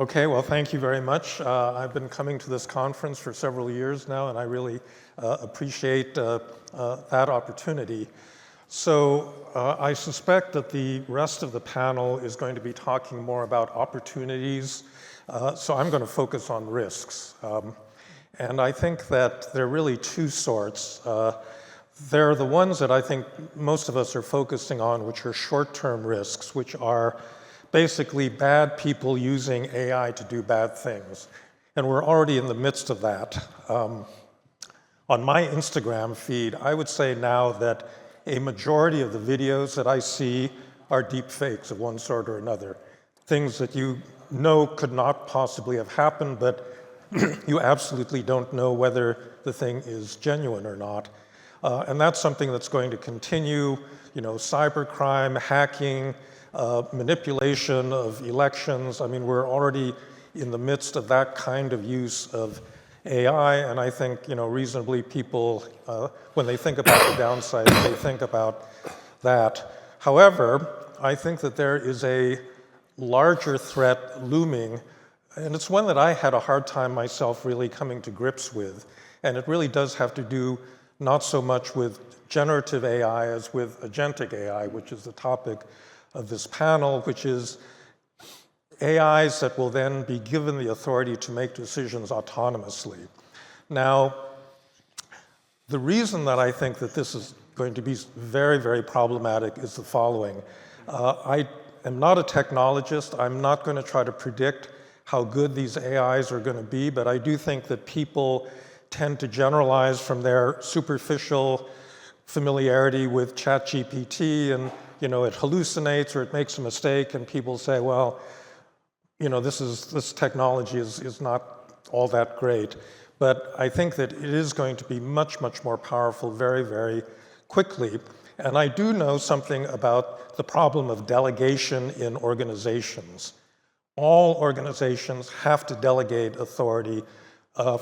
Okay, well, thank you very much. I've been coming to this conference for several years now, and I really appreciate that opportunity. So I suspect that the rest of the panel is going to be talking more about opportunities, so I'm going to focus on risks. And I think that there are really two sorts. There are the ones that I think most of us are focusing on, which are short-term risks, which are basically bad people using AI to do bad things. And we're already in the midst of that. On my Instagram feed, I would say now that a majority of the videos that I see are deep fakes of one sort or another. Things that you know could not possibly have happened, but you absolutely don't know whether the thing is genuine or not. And that's something that's going to continue, cybercrime, hacking, manipulation of elections. I mean, we're already in the midst of that kind of use of AI, and I think, reasonably people, when they think about the downside, they think about that. However, I think that there is a larger threat looming, and it's one that I had a hard time myself really coming to grips with, and it really does have to do not so much with generative AI as with agentic AI, which is the topic of this panel, which is AIs that will then be given the authority to make decisions autonomously. Now, the reason that I think that this is going to be very, very problematic is the following. I am not a technologist. I'm not going to try to predict how good these AIs are going to be, but I do think that people tend to generalize from their superficial familiarity with ChatGPT, and it hallucinates or it makes a mistake, and people say, well, this technology is not all that great. But I think that it is going to be much, much more powerful very, very quickly. And I do know something about the problem of delegation in organizations. All organizations have to delegate authority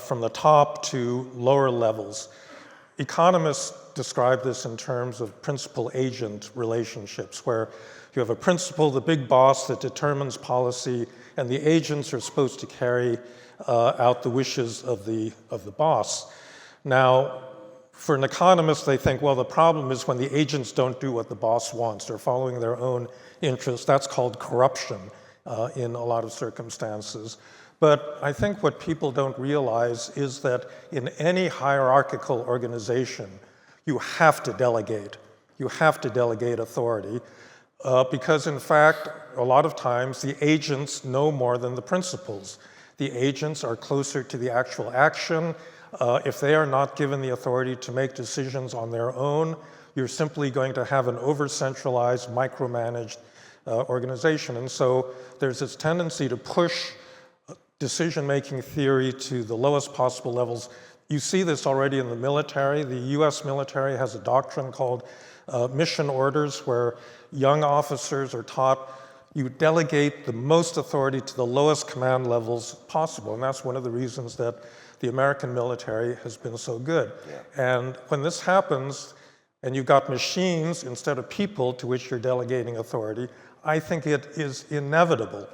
from the top to lower levels. Economists describe this in terms of principal-agent relationships, where you have a principal, the big boss that determines policy, and the agents are supposed to carry out the wishes of the boss. Now, for an economist, they think, well, the problem is when the agents don't do what the boss wants. They're following their own interests. That's called corruption in a lot of circumstances. But I think what people don't realize is that in any hierarchical organization, you have to delegate. You have to delegate authority because, in fact, a lot of times the agents know more than the principals. The agents are closer to the actual action. If they are not given the authority to make decisions on their own, you're simply going to have an over-centralized, micromanaged organization. And so there's this tendency to push decision-making theory to the lowest possible levels. You see this already in the military. The US military has a doctrine called mission orders, where young officers are taught you delegate the most authority to the lowest command levels possible. And that's one of the reasons that the American military has been so good. Yeah. And when this happens, and you've got machines instead of people to which you're delegating authority, I think it is inevitable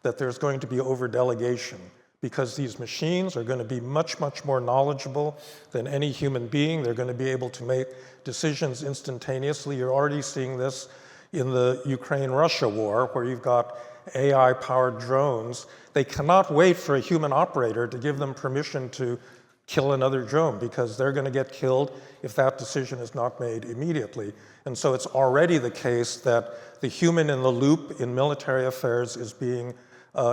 that there's going to be over-delegation, because these machines are going to be much, much more knowledgeable than any human being. They're going to be able to make decisions instantaneously. You're already seeing this in the Ukraine-Russia war, where you've got AI-powered drones. They cannot wait for a human operator to give them permission to kill another drone, because they're going to get killed if that decision is not made immediately. And so it's already the case that the human in the loop in military affairs is being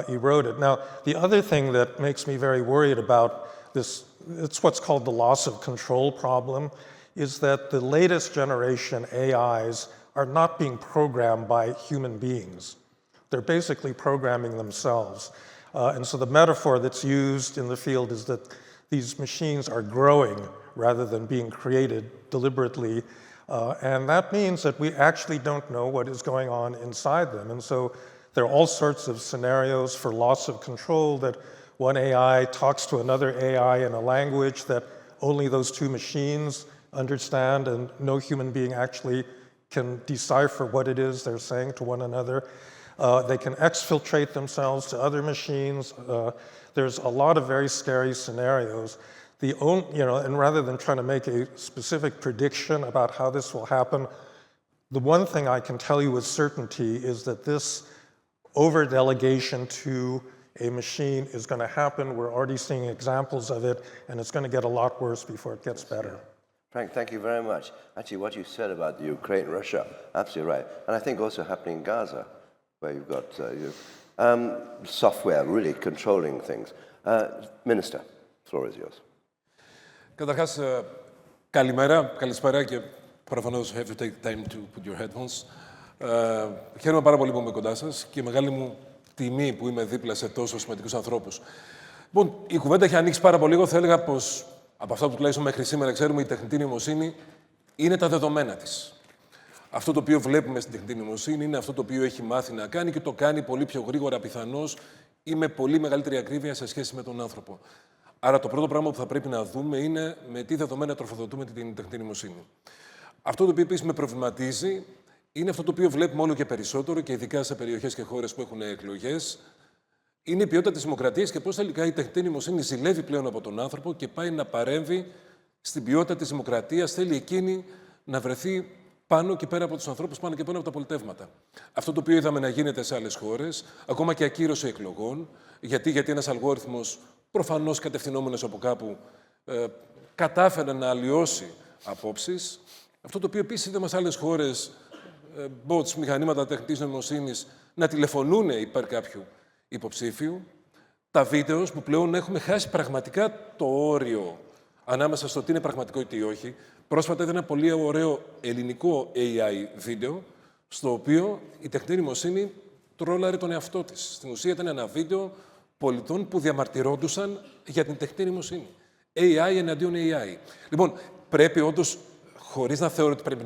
eroded. Now, the other thing that makes me very worried about this, it's what's called the loss of control problem, is that the latest generation AIs are not being programmed by human beings. They're basically programming themselves. And so the metaphor that's used in the field is that these machines are growing rather than being created deliberately. And that means that we actually don't know what is going on inside them. And so there are all sorts of scenarios for loss of control, that one AI talks to another AI in a language that only those two machines understand, and no human being actually can decipher what it is they're saying to one another. They can exfiltrate themselves to other machines. There's a lot of very scary scenarios. And rather than trying to make a specific prediction about how this will happen, the one thing I can tell you with certainty is that this over-delegation to a machine is going to happen. We're already seeing examples of it, and it's going to get a lot worse before it gets better. Frank, thank you very much. Actually, what you said about the Ukraine, Russia, absolutely right. And I think also happening in Gaza, where you've got software really controlling things. Minister, the floor is yours. Καταρχάς, καλησπέρα και προφανώς have to take time to put your headphones. Χαίρομαι πάρα πολύ που είμαι κοντά σας και μεγάλη μου τιμή που είμαι δίπλα σε τόσο σημαντικούς ανθρώπους. Λοιπόν, η κουβέντα έχει ανοίξει πάρα πολύ. Εγώ θα έλεγα πως από αυτά που τουλάχιστον μέχρι σήμερα ξέρουμε, η τεχνητή νοημοσύνη είναι τα δεδομένα της. Αυτό το οποίο βλέπουμε στην τεχνητή νοημοσύνη είναι αυτό το οποίο έχει μάθει να κάνει και το κάνει πολύ πιο γρήγορα πιθανώς ή με πολύ μεγαλύτερη ακρίβεια σε σχέση με τον άνθρωπο. Άρα το πρώτο πράγμα που θα πρέπει να δούμε είναι με τι δεδομένα τροφοδοτούμε την τεχνητή νοημοσύνη. Αυτό το οποίο επίσης με προβληματίζει είναι αυτό το οποίο βλέπουμε όλο και περισσότερο και ειδικά σε περιοχές και χώρες που έχουν εκλογές. Είναι η ποιότητα της δημοκρατίας και πώς τελικά η τεχνητή νοημοσύνη ζηλεύει πλέον από τον άνθρωπο και πάει να παρέμβει στην ποιότητα της δημοκρατίας. Θέλει εκείνη να βρεθεί πάνω και πέρα από τους ανθρώπους, πάνω και πέρα από τα πολιτεύματα. Αυτό το οποίο είδαμε να γίνεται σε άλλες χώρες, ακόμα και ακύρωση εκλογών, γιατί ένας αλγόριθμος προφανώς κατευθυνόμενος από κάπου κατάφερε να αλλοιώσει απόψεις. Αυτό το οποίο επίσης είδαμε σε άλλες χώρες, bots, μηχανήματα τεχνητής νοημοσύνης, να τηλεφωνούν υπέρ κάποιου υποψήφιου. Τα βίντεο που πλέον έχουμε χάσει πραγματικά το όριο ανάμεσα στο τι είναι πραγματικό ή τι όχι. Πρόσφατα είδα ένα πολύ ωραίο ελληνικό AI βίντεο, στο οποίο η τεχνητή νοημοσύνη τρόλαρε τον εαυτό της. Στην ουσία ήταν ένα βίντεο πολιτών που διαμαρτυρόντουσαν για την τεχνητή νοημοσύνη. AI εναντίον AI. Λοιπόν, πρέπει όντως, χωρίς να θεωρώ ότι πρέπει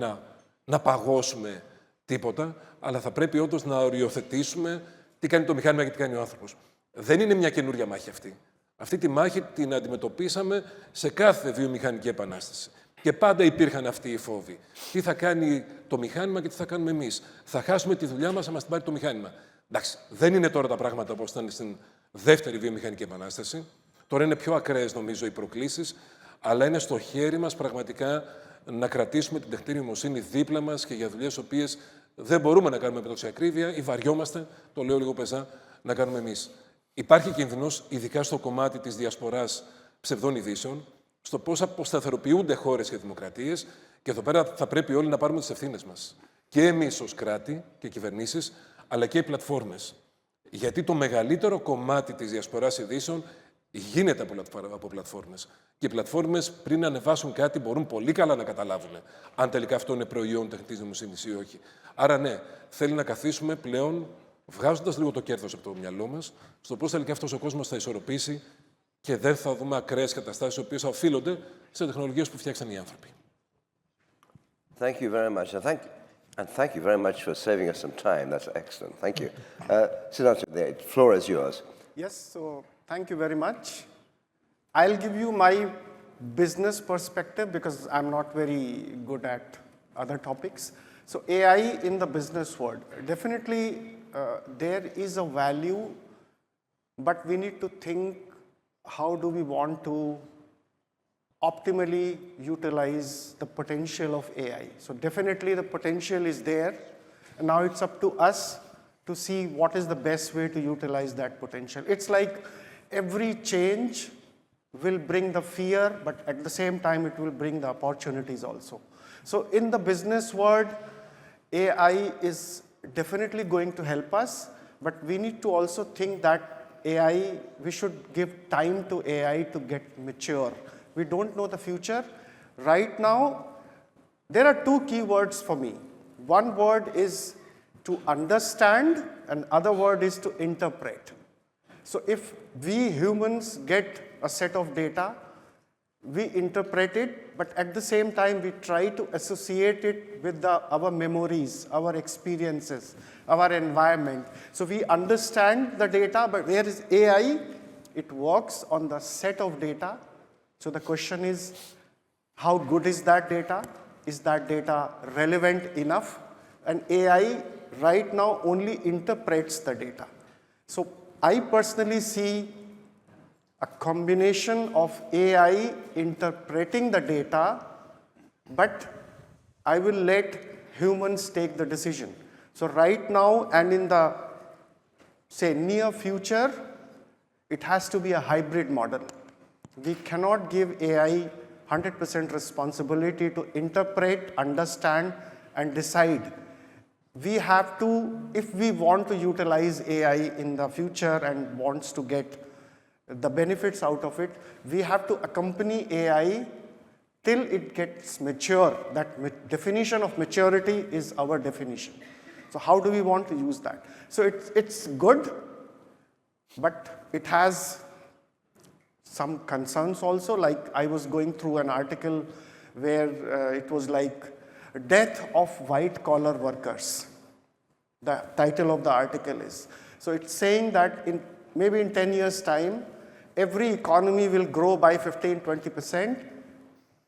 να παγώσουμε τίποτα, αλλά θα πρέπει όντως να οριοθετήσουμε τι κάνει το μηχάνημα και τι κάνει ο άνθρωπος. Δεν είναι μια καινούρια μάχη αυτή. Αυτή τη μάχη την αντιμετωπίσαμε σε κάθε βιομηχανική επανάσταση. Και πάντα υπήρχαν αυτοί οι φόβοι. Τι θα κάνει το μηχάνημα και τι θα κάνουμε εμείς. Θα χάσουμε τη δουλειά μας, θα μας την πάρει το μηχάνημα. Εντάξει, δεν είναι τώρα τα πράγματα όπως ήταν στην δεύτερη βιομηχανική επανάσταση. Τώρα είναι πιο ακραίες, νομίζω, οι προκλήσεις, αλλά είναι στο χέρι μας πραγματικά να κρατήσουμε την τεχνητή νοημοσύνη δίπλα μας και για δουλειές οποίες δεν μπορούμε να κάνουμε με τόση ακρίβεια ή βαριόμαστε, το λέω λίγο πεζά, να κάνουμε εμείς. Υπάρχει κίνδυνος, ειδικά στο κομμάτι της διασποράς ψευδών ειδήσεων, στο πώς αποσταθεροποιούνται χώρες και δημοκρατίες, και εδώ πέρα θα πρέπει όλοι να πάρουμε τις ευθύνες μας. Και εμείς ως κράτη και κυβερνήσεις, αλλά και οι πλατφόρμες. Γιατί το μεγαλύτερο κομμάτι της διασποράς ειδήσεων γίνεται από πλατφόρμες. Και οι πλατφόρμες πριν να ανεβάσουν κάτι μπορούν πολύ καλά να καταλάβουν αν τελικά αυτό είναι προϊόν τεχνητής νοημοσύνης ή όχι. Άρα ναι, θέλει να καθίσουμε πλέον, βγάζοντας λίγο το κέρδος από το μυαλό μας, στο πώς τελικά αυτός ο κόσμος θα ισορροπήσει και δεν θα δούμε ακραίες καταστάσεις, οι οποίες θα οφείλονται σε τεχνολογίες που φτιάξαν οι άνθρωποι. Thank you very much. And thank you very much for saving us some time. That's excellent. Thank you. Sudhanshu, the floor is yours. Yes, so thank you very much. I'll give you my business perspective because I'm not very good at other topics. So AI in the business world, definitely there is a value, but we need to think how do we want to optimally utilize the potential of AI. So definitely the potential is there, and now it's up to us to see what is the best way to utilize that potential. It's like every change will bring the fear, but at the same time it will bring the opportunities also. So in the business world, AI is definitely going to help us, but we need to also think that AI, we should give time to AI to get mature. We don't know the future. Right now, there are two key words for me. One word is to understand, and other word is to interpret. So if we humans get a set of data, we interpret it, but at the same time, we try to associate it with our memories, our experiences, our environment. So we understand the data, but where is AI? It works on the set of data. So the question is, how good is that data? Is that data relevant enough? And AI right now only interprets the data. So I personally see a combination of AI interpreting the data, but I will let humans take the decision. So right now and in the, say, near future, it has to be a hybrid model. We cannot give AI 100% responsibility to interpret, understand, and decide. We have to, if we want to utilize AI in the future and wants to get the benefits out of it, we have to accompany AI till it gets mature. That definition of maturity is our definition. So how do we want to use that? So it's good, but it has some concerns also. Like I was going through an article where it was like death of white-collar workers. The title of the article is. So it's saying that maybe in 10 years' time, every economy will grow by 15-20%,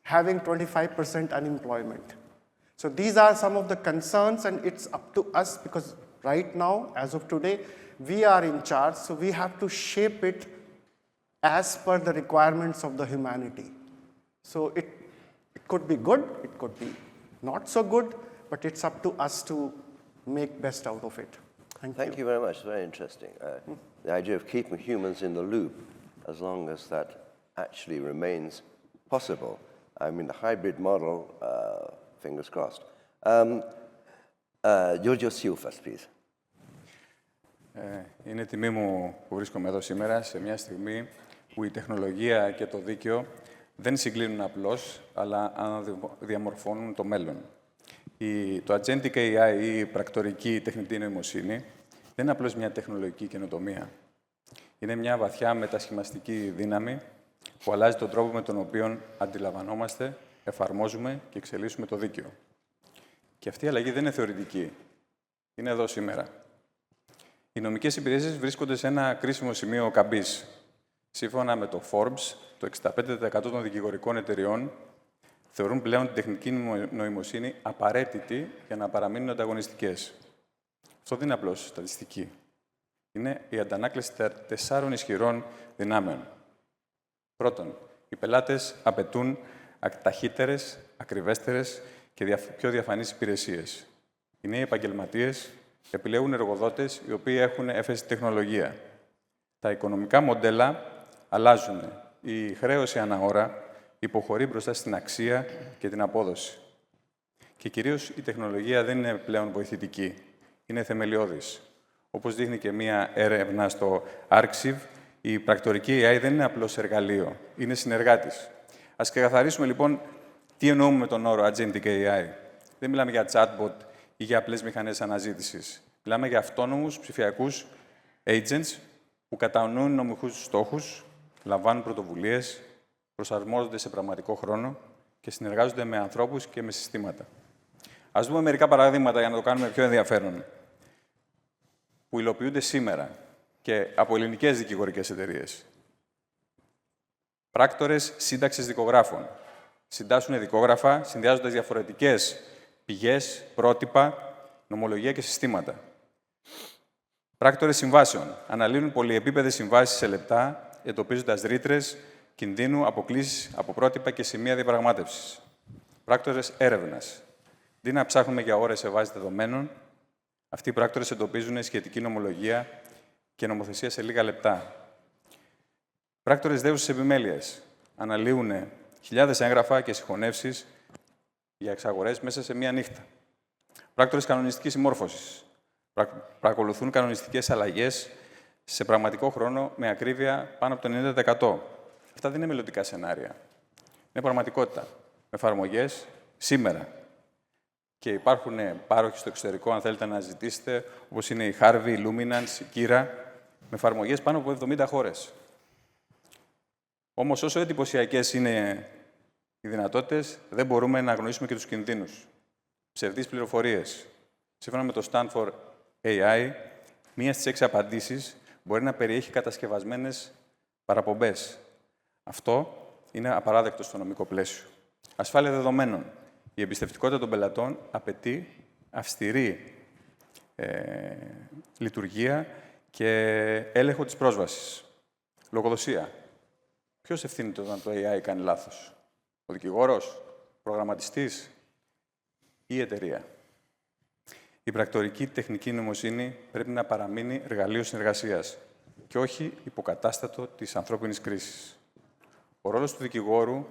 having 25% unemployment. So these are some of the concerns, and it's up to us because right now, as of today, we are in charge, so we have to shape it as per the requirements of the humanity. So it could be good, it could be not so good, but it's up to us to make best out of it. Thank you very much. It's very interesting. The idea of keeping humans in the loop, as long as that actually remains possible. I mean, the hybrid model, fingers crossed. Georgios Sioufas, please. Είναι τιμή μου που βρίσκομαι εδώ σήμερα, σε μια στιγμή που η τεχνολογία και το δίκαιο δεν συγκλίνουν απλώς, αλλά αναδιαμορφώνουν το μέλλον. Το agentic AI ή η πρακτορική τεχνητή νοημοσύνη δεν είναι απλώς μια τεχνολογική καινοτομία. Είναι μια βαθιά μετασχηματική δύναμη που αλλάζει τον τρόπο με τον οποίο αντιλαμβανόμαστε, εφαρμόζουμε και εξελίσσουμε το δίκαιο. Και αυτή η αλλαγή δεν είναι θεωρητική. Είναι εδώ σήμερα. Οι νομικές υπηρεσίες βρίσκονται σε ένα κρίσιμο σημείο καμπής. Σύμφωνα με το Forbes, το 65% των δικηγορικών εταιριών θεωρούν πλέον την τεχνική νοημοσύνη απαραίτητη για να παραμείνουν ανταγωνιστικές. Αυτό δεν είναι απλώς στατιστική. Είναι η αντανάκλαση 4 ισχυρών δυνάμεων. Πρώτον, οι πελάτες απαιτούν ταχύτερες, ακριβέστερες και πιο διαφανείς υπηρεσίες. Οι νέοι επαγγελματίες επιλέγουν εργοδότες οι οποίοι έχουν έφεση τεχνολογία. Τα οικονομικά μοντέλα αλλάζουν. Η χρέωση ανά ώρα υποχωρεί μπροστά στην αξία και την απόδοση. Και κυρίως η τεχνολογία δεν είναι πλέον βοηθητική. Είναι θεμελιώδης. Όπως δείχνει και μία έρευνα στο Arxiv, η πρακτορική AI δεν είναι απλώς εργαλείο, είναι συνεργάτης. Ας ξεκαθαρίσουμε λοιπόν τι εννοούμε με τον όρο agentic AI. Δεν μιλάμε για chatbot ή για απλές μηχανές αναζήτησης. Μιλάμε για αυτόνομους ψηφιακούς agents που κατανοούν νομικούς στόχους, λαμβάνουν πρωτοβουλίες, προσαρμόζονται σε πραγματικό χρόνο και συνεργάζονται με ανθρώπους και με συστήματα. Ας δούμε μερικά παραδείγματα για να το κάνουμε πιο ενδιαφέρον, που υλοποιούνται σήμερα και από ελληνικές δικηγορικές εταιρείες. Πράκτορες σύνταξης δικογράφων. Συντάσσουν δικόγραφα, συνδυάζοντας διαφορετικές πηγές, πρότυπα, νομολογία και συστήματα. Πράκτορες συμβάσεων. Αναλύουν πολυεπίπεδες συμβάσεις σε λεπτά, εντοπίζοντας ρήτρες κινδύνου, αποκλίσεις από πρότυπα και σημεία διαπραγμάτευσης. Πράκτορες έρευνας. Αντί να ψάχνουμε για ώρες σε βάση δεδομένων, αυτοί οι πράκτορες εντοπίζουν σχετική νομολογία και νομοθεσία σε λίγα λεπτά. Πράκτορες δέουσης επιμέλειας. Αναλύουν χιλιάδες έγγραφα και συγχωνεύσεις για εξαγορές μέσα σε μία νύχτα. Πράκτορες κανονιστικής συμμόρφωσης. Παρακολουθούν κανονιστικές αλλαγές σε πραγματικό χρόνο με ακρίβεια πάνω από το 90%. Αυτά δεν είναι μελλοντικά σενάρια. Είναι πραγματικότητα. Με εφαρμογές σήμερα. Και υπάρχουν πάροχοι στο εξωτερικό, αν θέλετε να ζητήσετε, όπως είναι η Harvey, η Luminance, η Kira, με εφαρμογές πάνω από 70 χώρες. Όμως, όσο εντυπωσιακές είναι οι δυνατότητες, δεν μπορούμε να αγνοήσουμε και τους κινδύνους. Ψευδείς πληροφορίες. Σύμφωνα με το Stanford AI, μία στις 6 απαντήσεις μπορεί να περιέχει κατασκευασμένες παραπομπές. Αυτό είναι απαράδεκτο στο νομικό πλαίσιο. Ασφάλεια δεδομένων. Η εμπιστευτικότητα των πελατών απαιτεί αυστηρή λειτουργία και έλεγχο της πρόσβασης. Λογοδοσία. Ποιος ευθύνεται όταν το AI κάνει λάθος? Ο δικηγόρος, ο προγραμματιστής ή η εταιρεία? Η πρακτορική τεχνική νοημοσύνη πρέπει να παραμείνει εργαλείο συνεργασίας και όχι υποκατάστατο της ανθρώπινης κρίσης. Ο ρόλος του δικηγόρου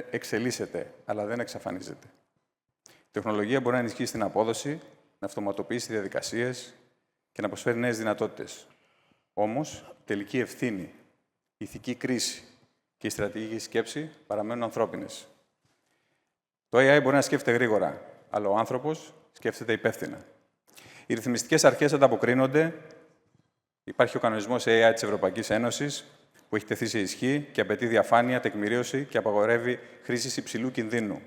εξελίσσεται, αλλά δεν εξαφανίζεται. Η τεχνολογία μπορεί να ενισχύσει την απόδοση, να αυτοματοποιήσει διαδικασίες και να προσφέρει νέες δυνατότητες. Όμως, η τελική ευθύνη, η ηθική κρίση και η στρατηγική σκέψη παραμένουν ανθρώπινες. Το AI μπορεί να σκέφτεται γρήγορα, αλλά ο άνθρωπος σκέφτεται υπεύθυνα. Οι ρυθμιστικές αρχές ανταποκρίνονται. Υπάρχει ο κανονισμός AI της Ευρωπαϊκής Ένωσης, που έχει τεθεί σε ισχύ και απαιτεί διαφάνεια, τεκμηρίωση και απαγορεύει χρήση υψηλού κινδύνου.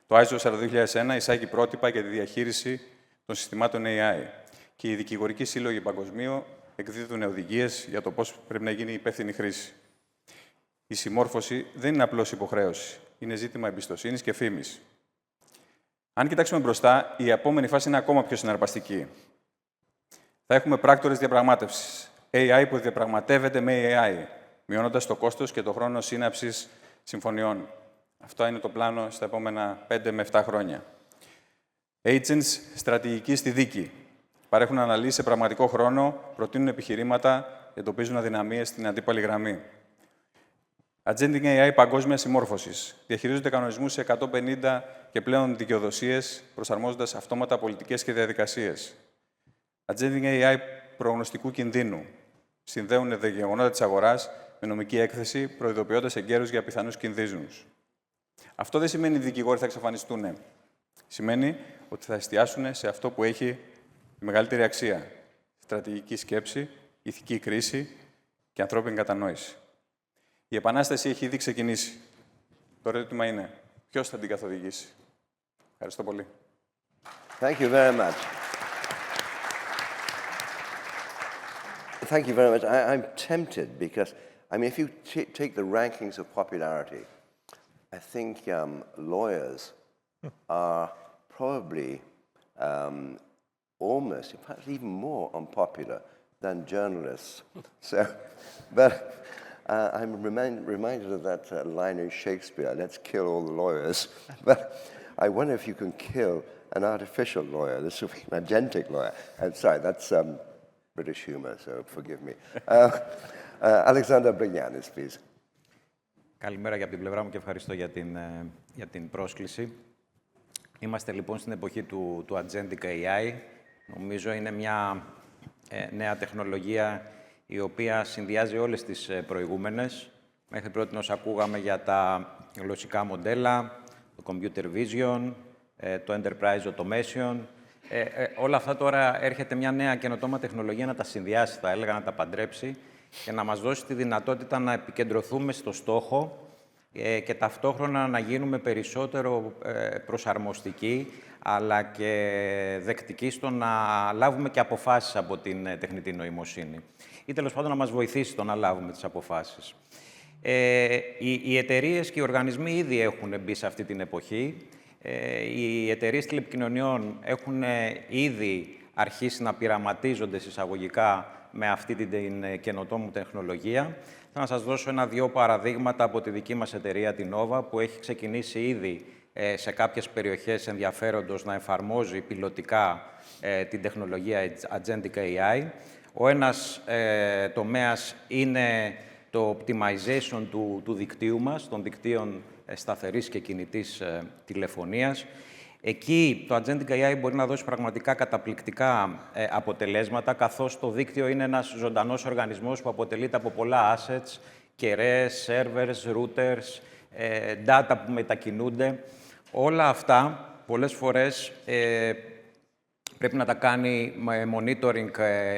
Το ISO 42001 εισάγει πρότυπα για τη διαχείριση των συστημάτων AI και οι δικηγορικοί σύλλογοι παγκοσμίω εκδίδουν οδηγίες για το πώς πρέπει να γίνει η υπεύθυνη χρήση. Η συμμόρφωση δεν είναι απλώς υποχρέωση. Είναι ζήτημα εμπιστοσύνης και φήμης. Αν κοιτάξουμε μπροστά, η επόμενη φάση είναι ακόμα πιο συναρπαστική. Θα έχουμε πράκτορες διαπραγμάτευσης. AI που διαπραγματεύεται με AI, μειώνοντας το κόστος και το χρόνο σύναψης συμφωνιών. Αυτό είναι το πλάνο στα επόμενα 5 με 7 χρόνια. Agents στρατηγικοί στη δίκη. Παρέχουν αναλύσεις σε πραγματικό χρόνο, προτείνουν επιχειρήματα, εντοπίζουν αδυναμίες στην αντίπαλη γραμμή. Agentic AI παγκόσμια συμμόρφωσης. Διαχειρίζονται κανονισμούς σε 150 και πλέον δικαιοδοσίες, προσαρμόζοντας αυτόματα πολιτικές και διαδικασίες. Agentic AI προγνωστικού κινδύνου. Συνδέουν τα γεγονότα της αγοράς με νομική έκθεση, προειδοποιώντας εγκαίρους για πιθανούς κινδύνους. Αυτό δεν σημαίνει ότι οι δικηγόροι θα εξαφανιστούν. Σημαίνει ότι θα εστιάσουν σε αυτό που έχει τη μεγαλύτερη αξία. Στρατηγική σκέψη, ηθική κρίση και ανθρώπινη κατανόηση. Η επανάσταση έχει ήδη ξεκινήσει. Το ερώτημα είναι, ποιος θα την καθοδηγήσει? Ευχαριστώ πολύ. Thank you very much. Thank you very much. I'm tempted because, I mean, if you take the rankings of popularity, I think lawyers are probably almost, perhaps even more unpopular than journalists. So, but I'm reminded of that line in Shakespeare, let's kill all the lawyers. But I wonder if you can kill an artificial lawyer, this would be an agentic lawyer. I'm sorry, that's British humor, so forgive me. Alexandros Bregiannis, please. Καλημέρα και από την πλευρά μου και ευχαριστώ για την πρόσκληση. Είμαστε λοιπόν στην εποχή του agentic AI. Νομίζω είναι μια νέα τεχνολογία η οποία συνδυάζει όλες τις προηγούμενες. Μέχρι πρότινος ακούγαμε για τα γλωσσικά μοντέλα, το computer vision, το enterprise automation. Όλα αυτά τώρα έρχεται μια νέα καινοτόμα τεχνολογία να τα συνδυάσει, θα έλεγα, να τα παντρέψει και να μας δώσει τη δυνατότητα να επικεντρωθούμε στο στόχο και ταυτόχρονα να γίνουμε περισσότερο προσαρμοστικοί, αλλά και δεκτικοί στο να λάβουμε και αποφάσεις από την τεχνητή νοημοσύνη. Ή τέλος πάντων να μας βοηθήσει στο να λάβουμε τις αποφάσεις. Οι εταιρείες και οι οργανισμοί ήδη έχουν μπει σε αυτή την εποχή. Οι εταιρείες τηλεπικοινωνιών έχουν ήδη αρχίσει να πειραματίζονται εισαγωγικά με αυτή την καινοτόμου τεχνολογία. Θα σας δώσω 1-2 παραδείγματα από τη δική μας εταιρεία, την Nova, που έχει ξεκινήσει ήδη σε κάποιες περιοχές ενδιαφέροντος να εφαρμόζει πιλωτικά την τεχνολογία Agentic AI. Ο ένας τομέας είναι το optimization του δικτύου μας, των δικτύων σταθερής και κινητής τηλεφωνίας. Εκεί το Agentic AI μπορεί να δώσει πραγματικά καταπληκτικά αποτελέσματα, καθώς το δίκτυο είναι ένας ζωντανός οργανισμός που αποτελείται από πολλά assets, κεραίες, servers, routers, data που μετακινούνται. Όλα αυτά, πολλές φορές, πρέπει να τα κάνει με monitoring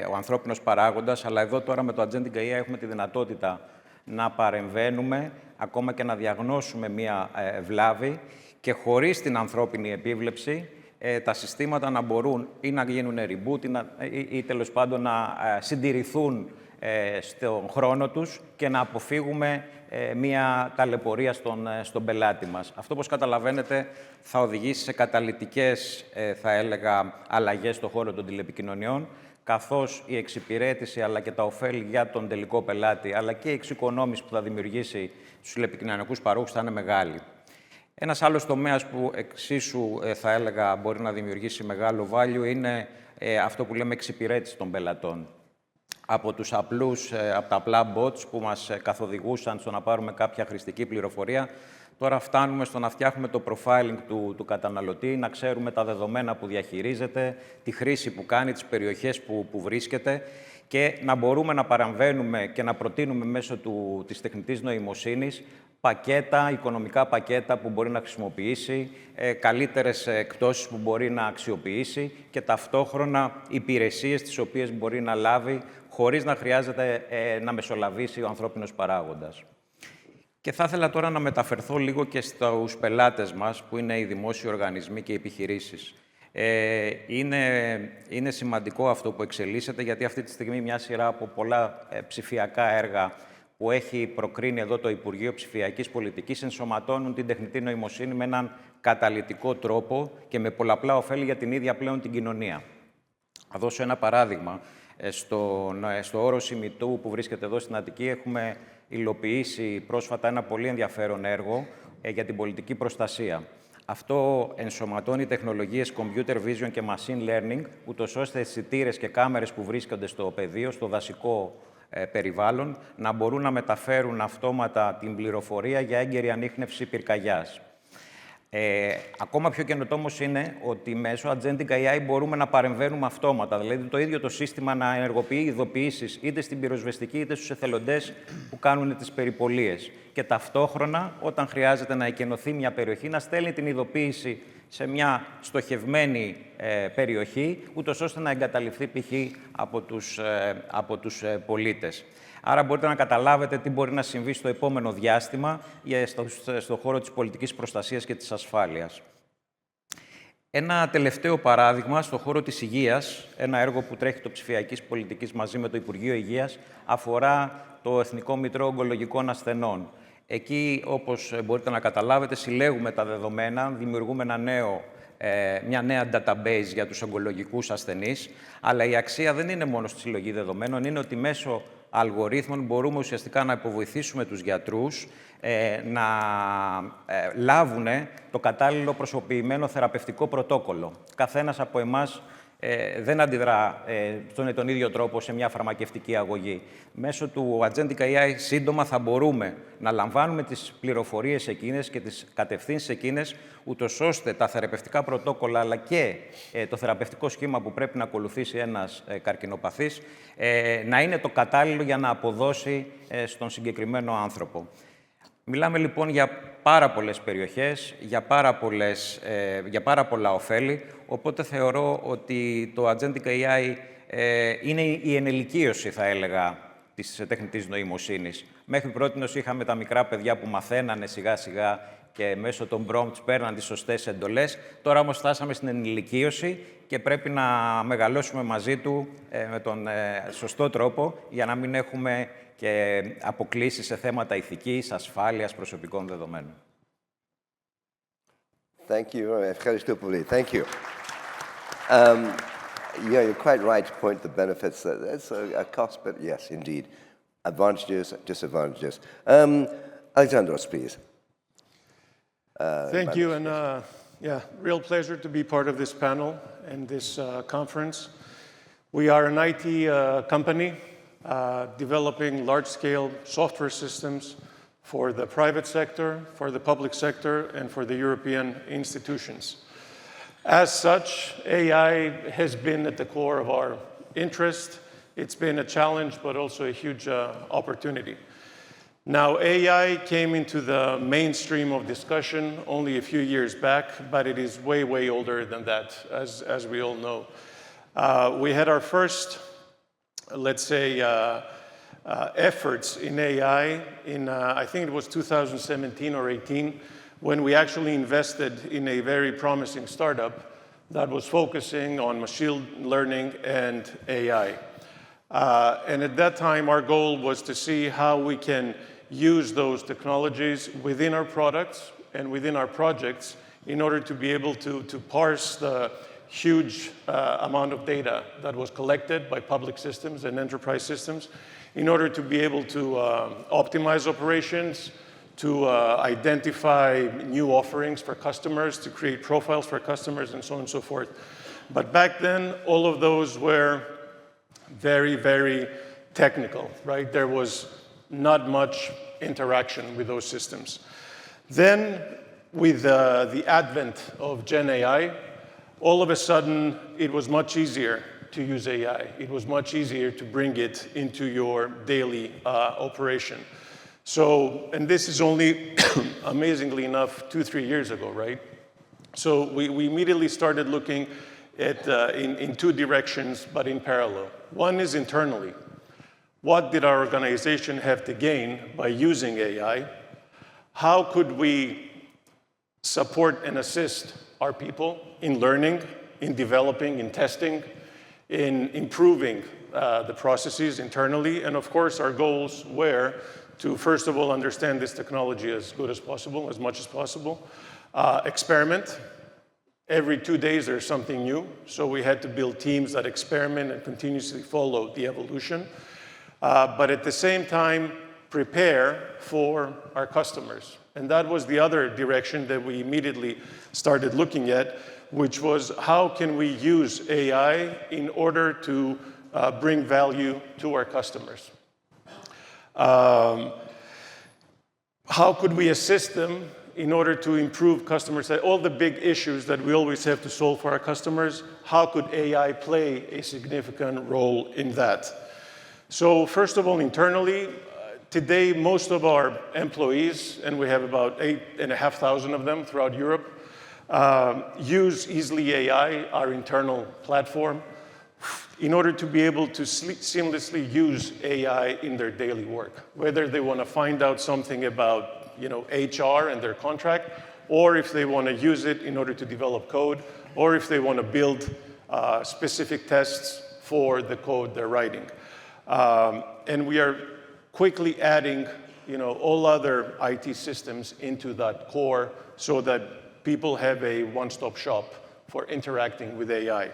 ο ανθρώπινος παράγοντας, αλλά εδώ τώρα με το Agentic AI έχουμε τη δυνατότητα να παρεμβαίνουμε, ακόμα και να διαγνώσουμε μία βλάβη και χωρίς την ανθρώπινη επίβλεψη τα συστήματα να μπορούν ή να γίνουν reboot ή τέλος πάντων να συντηρηθούν στον χρόνο τους και να αποφύγουμε μία ταλαιπωρία στον πελάτη μας. Αυτό, όπως καταλαβαίνετε, θα οδηγήσει σε καταλυτικές, θα έλεγα, αλλαγές στον χώρο των τηλεπικοινωνιών, καθώς η εξυπηρέτηση αλλά και τα ωφέλη για τον τελικό πελάτη, αλλά και η εξοικονόμηση που θα δημιουργήσει στους τηλεπικοινωνιακούς παρόχους θα είναι μεγάλη. Ένας άλλος τομέας που εξίσου, θα έλεγα, μπορεί να δημιουργήσει μεγάλο value είναι αυτό που λέμε εξυπηρέτηση των πελατών. Από τα απλά bots που μας καθοδηγούσαν στο να πάρουμε κάποια χρηστική πληροφορία, τώρα φτάνουμε στο να φτιάχνουμε το profiling του καταναλωτή, να ξέρουμε τα δεδομένα που διαχειρίζεται, τη χρήση που κάνει, τις περιοχές που βρίσκεται και να μπορούμε να παραμβαίνουμε και να προτείνουμε μέσω της τεχνητής νοημοσύνης οικονομικά πακέτα που μπορεί να χρησιμοποιήσει, καλύτερες εκπτώσεις που μπορεί να αξιοποιήσει και ταυτόχρονα υπηρεσίες τις οποίες μπορεί να λάβει χωρίς να χρειάζεται να μεσολαβήσει ο ανθρώπινος παράγοντας. Και θα ήθελα τώρα να μεταφερθώ λίγο και στους πελάτες μας, που είναι οι δημόσιοι οργανισμοί και οι επιχειρήσεις. Είναι σημαντικό αυτό που εξελίσσεται, γιατί αυτή τη στιγμή μια σειρά από πολλά ψηφιακά έργα που έχει προκρίνει εδώ το Υπουργείο Ψηφιακής Πολιτικής ενσωματώνουν την τεχνητή νοημοσύνη με έναν καταλυτικό τρόπο και με πολλαπλά ωφέλη για την ίδια πλέον την κοινωνία. Θα δώσω ένα παράδειγμα. Στο όρο Σιμητού που βρίσκεται εδώ στην Αττική έχουμε υλοποιήσει πρόσφατα ένα πολύ ενδιαφέρον έργο για την πολιτική προστασία. Αυτό ενσωματώνει τεχνολογίες computer vision και machine learning, ούτως ώστε αισθητήρες και κάμερες που βρίσκονται στο πεδίο, στο δασικό περιβάλλον, να μπορούν να μεταφέρουν αυτόματα την πληροφορία για έγκαιρη ανίχνευση πυρκαγιάς. Ακόμα πιο καινοτόμος είναι ότι μέσω agentic AI μπορούμε να παρεμβαίνουμε αυτόματα, δηλαδή το ίδιο το σύστημα να ενεργοποιεί ειδοποιήσεις είτε στην πυροσβεστική είτε στους εθελοντές που κάνουν τις περιπολίες. Και ταυτόχρονα, όταν χρειάζεται να εκενωθεί μια περιοχή, να στέλνει την ειδοποίηση σε μια στοχευμένη περιοχή, ούτως ώστε να εγκαταλειφθεί π.χ. από τους πολίτες. Άρα μπορείτε να καταλάβετε τι μπορεί να συμβεί στο επόμενο διάστημα στον χώρο της πολιτικής προστασίας και της ασφάλειας. Ένα τελευταίο παράδειγμα στον χώρο της υγείας, ένα έργο που τρέχει το ψηφιακής πολιτικής μαζί με το Υπουργείο Υγείας, αφορά το Εθνικό Μητρό Ογκολογικών Ασθενών. Εκεί, όπως μπορείτε να καταλάβετε, συλλέγουμε τα δεδομένα, δημιουργούμε μια νέα database για τους ογκολογικούς ασθενείς, αλλά η αξία δεν είναι μόνο στη συλλογή δεδομένων, είναι ότι μέσω αλγορίθμων μπορούμε ουσιαστικά να υποβοηθήσουμε τους γιατρούς να λάβουν το κατάλληλο προσωποποιημένο θεραπευτικό πρωτόκολλο. Καθένας από εμάς δεν αντιδρά τον ίδιο τρόπο σε μια φαρμακευτική αγωγή. Μέσω του agentic AI σύντομα θα μπορούμε να λαμβάνουμε τις πληροφορίες εκείνες και τις κατευθύνσεις εκείνες, ούτως ώστε τα θεραπευτικά πρωτόκολλα αλλά και το θεραπευτικό σχήμα που πρέπει να ακολουθήσει ένας καρκινοπαθής να είναι το κατάλληλο για να αποδώσει στον συγκεκριμένο άνθρωπο. Μιλάμε λοιπόν για πάρα πολλές περιοχές, για πάρα πολλά ωφέλη, οπότε θεωρώ ότι το agentic AI είναι η ενηλικίωση, θα έλεγα, της τεχνητής νοημοσύνης. Μέχρι πρότινος είχαμε τα μικρά παιδιά που μαθαίνανε σιγά-σιγά και μέσω των prompts παίρναν τις σωστές εντολές. Τώρα όμως φτάσαμε στην ενηλικίωση και πρέπει να μεγαλώσουμε μαζί του με τον σωστό τρόπο για να μην έχουμε και αποκλήσεις σε θέματα ηθικής, ασφάλειας, προσωπικών δεδομένων. Thank you. Ευχαριστώ πολύ. Thank you. Yeah, you're quite right to point the benefits. There's a cost, but yes, indeed. Advantages, disadvantages. Alexandros, please. Thank you, and real pleasure to be part of this panel and this conference. We are an IT company developing large-scale software systems for the private sector, for the public sector, and for the European institutions. As such, AI has been at the core of our interest. It's been a challenge, but also a huge opportunity. Now, AI came into the mainstream of discussion only a few years back, but it is way, way older than that, as we all know. We had our first, let's say, efforts in AI in, I think it was 2017 or 18, when we actually invested in a very promising startup that was focusing on machine learning and AI. And at that time, our goal was to see how we can use those technologies within our products and within our projects in order to be able to parse the huge amount of data that was collected by public systems and enterprise systems, in order to be able to optimize operations, to identify new offerings for customers, to create profiles for customers, and so on and so forth. But back then, all of those were very, very technical, right? There was not much interaction with those systems. Then, with the advent of Gen AI, all of a sudden, it was much easier to use AI. It was much easier to bring it into your daily operation. So, and this is only, amazingly enough, 2-3 years ago, right? So we immediately started looking at, in two directions, but in parallel. One is internally. What did our organization have to gain by using AI? How could we support and assist our people in learning, in developing, in testing, in improving the processes internally? And of course, our goals were to, first of all, understand this technology as good as possible, as much as possible. Experiment. Every 2 days, there's something new. So we had to build teams that experiment and continuously follow the evolution. But at the same time, prepare for our customers. And that was the other direction that we immediately started looking at, which was how can we use AI in order to bring value to our customers? How could we assist them in order to improve customer service? All the big issues that we always have to solve for our customers, how could AI play a significant role in that? So first of all, internally, today, most of our employees, and we have about 8,500 of them throughout Europe, use Easily AI, our internal platform, in order to be able to seamlessly use AI in their daily work, whether they want to find out something about HR and their contract, or if they want to use it in order to develop code, or if they want to build specific tests for the code they're writing. And we are quickly adding all other IT systems into that core so that people have a one-stop shop for interacting with AI.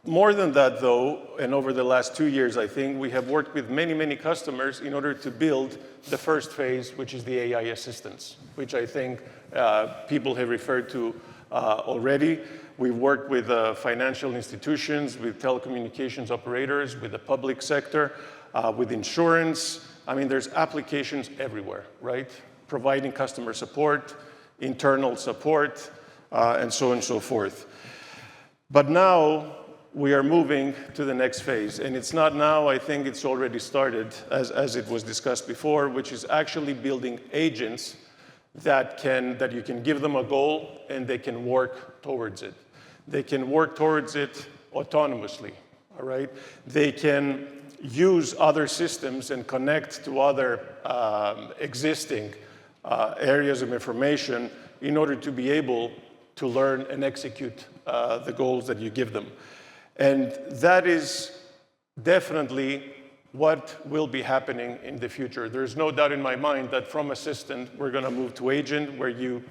More than that, though, and over the last 2 years, I think, we have worked with many, many customers in order to build the first phase, which is the AI assistance, which I think people have referred to already. We've worked with financial institutions, with telecommunications operators, with the public sector, with insurance. I mean, there's applications everywhere, right? Providing customer support, internal support, and so on and so forth. But now, we are moving to the next phase. And it's not now, I think it's already started, as it was discussed before, which is actually building agents that you can give them a goal and they can work towards it. They can work towards it autonomously, all right? They can use other systems and connect to other existing areas of information in order to be able to learn and execute the goals that you give them. And that is definitely what will be happening in the future. There's no doubt in my mind that from assistant, we're going to move to agent, where you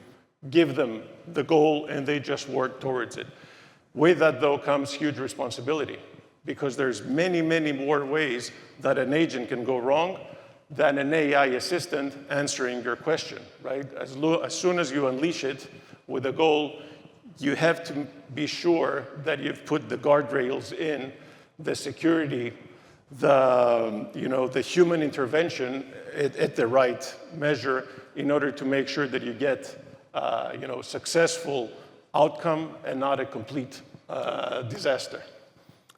give them the goal and they just work towards it. With that, though, comes huge responsibility, because there's many, many more ways that an agent can go wrong than an AI assistant answering your question, right? As soon as you unleash it with a goal, you have to be sure that you've put the guardrails in, the security, the human intervention at the right measure in order to make sure that you get successful outcome and not a complete disaster.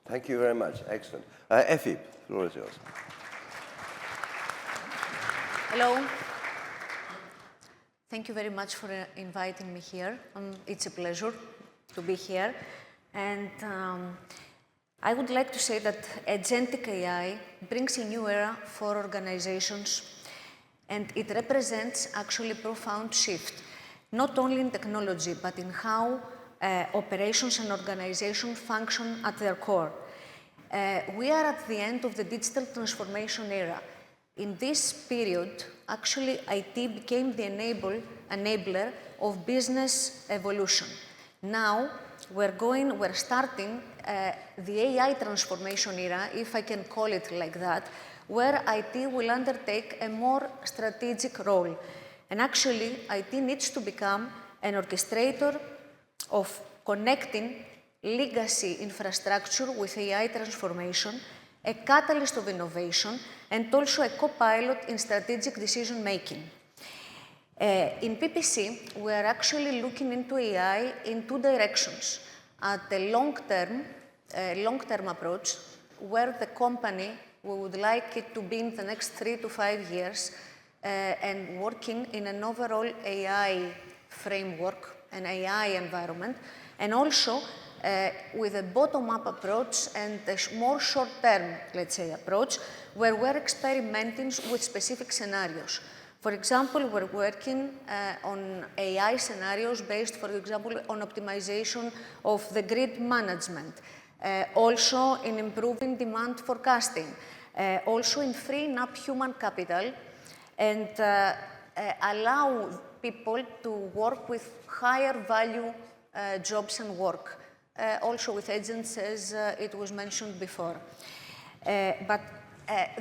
Thank you very much. Excellent. Effie, the floor is yours. Hello. Thank you very much for inviting me here. It's a pleasure to be here. And I would like to say that agentic AI brings a new era for organizations, and it represents actually a profound shift, not only in technology, but in how operations and organizations function at their core. We are at the end of the digital transformation era. In this period, actually, IT became the enabler of business evolution. Now, we're starting the AI transformation era, if I can call it like that, where IT will undertake a more strategic role. And actually, IT needs to become an orchestrator of connecting legacy infrastructure with AI transformation, a catalyst of innovation, and also a co-pilot in strategic decision-making. In PPC, we are actually looking into AI in two directions. At a long-term approach, where the company, we would like it to be in the next 3 to 5 years, and working in an overall AI framework, an AI environment, and also with a bottom-up approach and a more short-term, let's say, approach, where we're experimenting with specific scenarios. For example, we're working on AI scenarios based, for example, on optimization of the grid management, also in improving demand forecasting, also in freeing up human capital and allow people to work with higher value jobs and work, also with agents, as it was mentioned before. But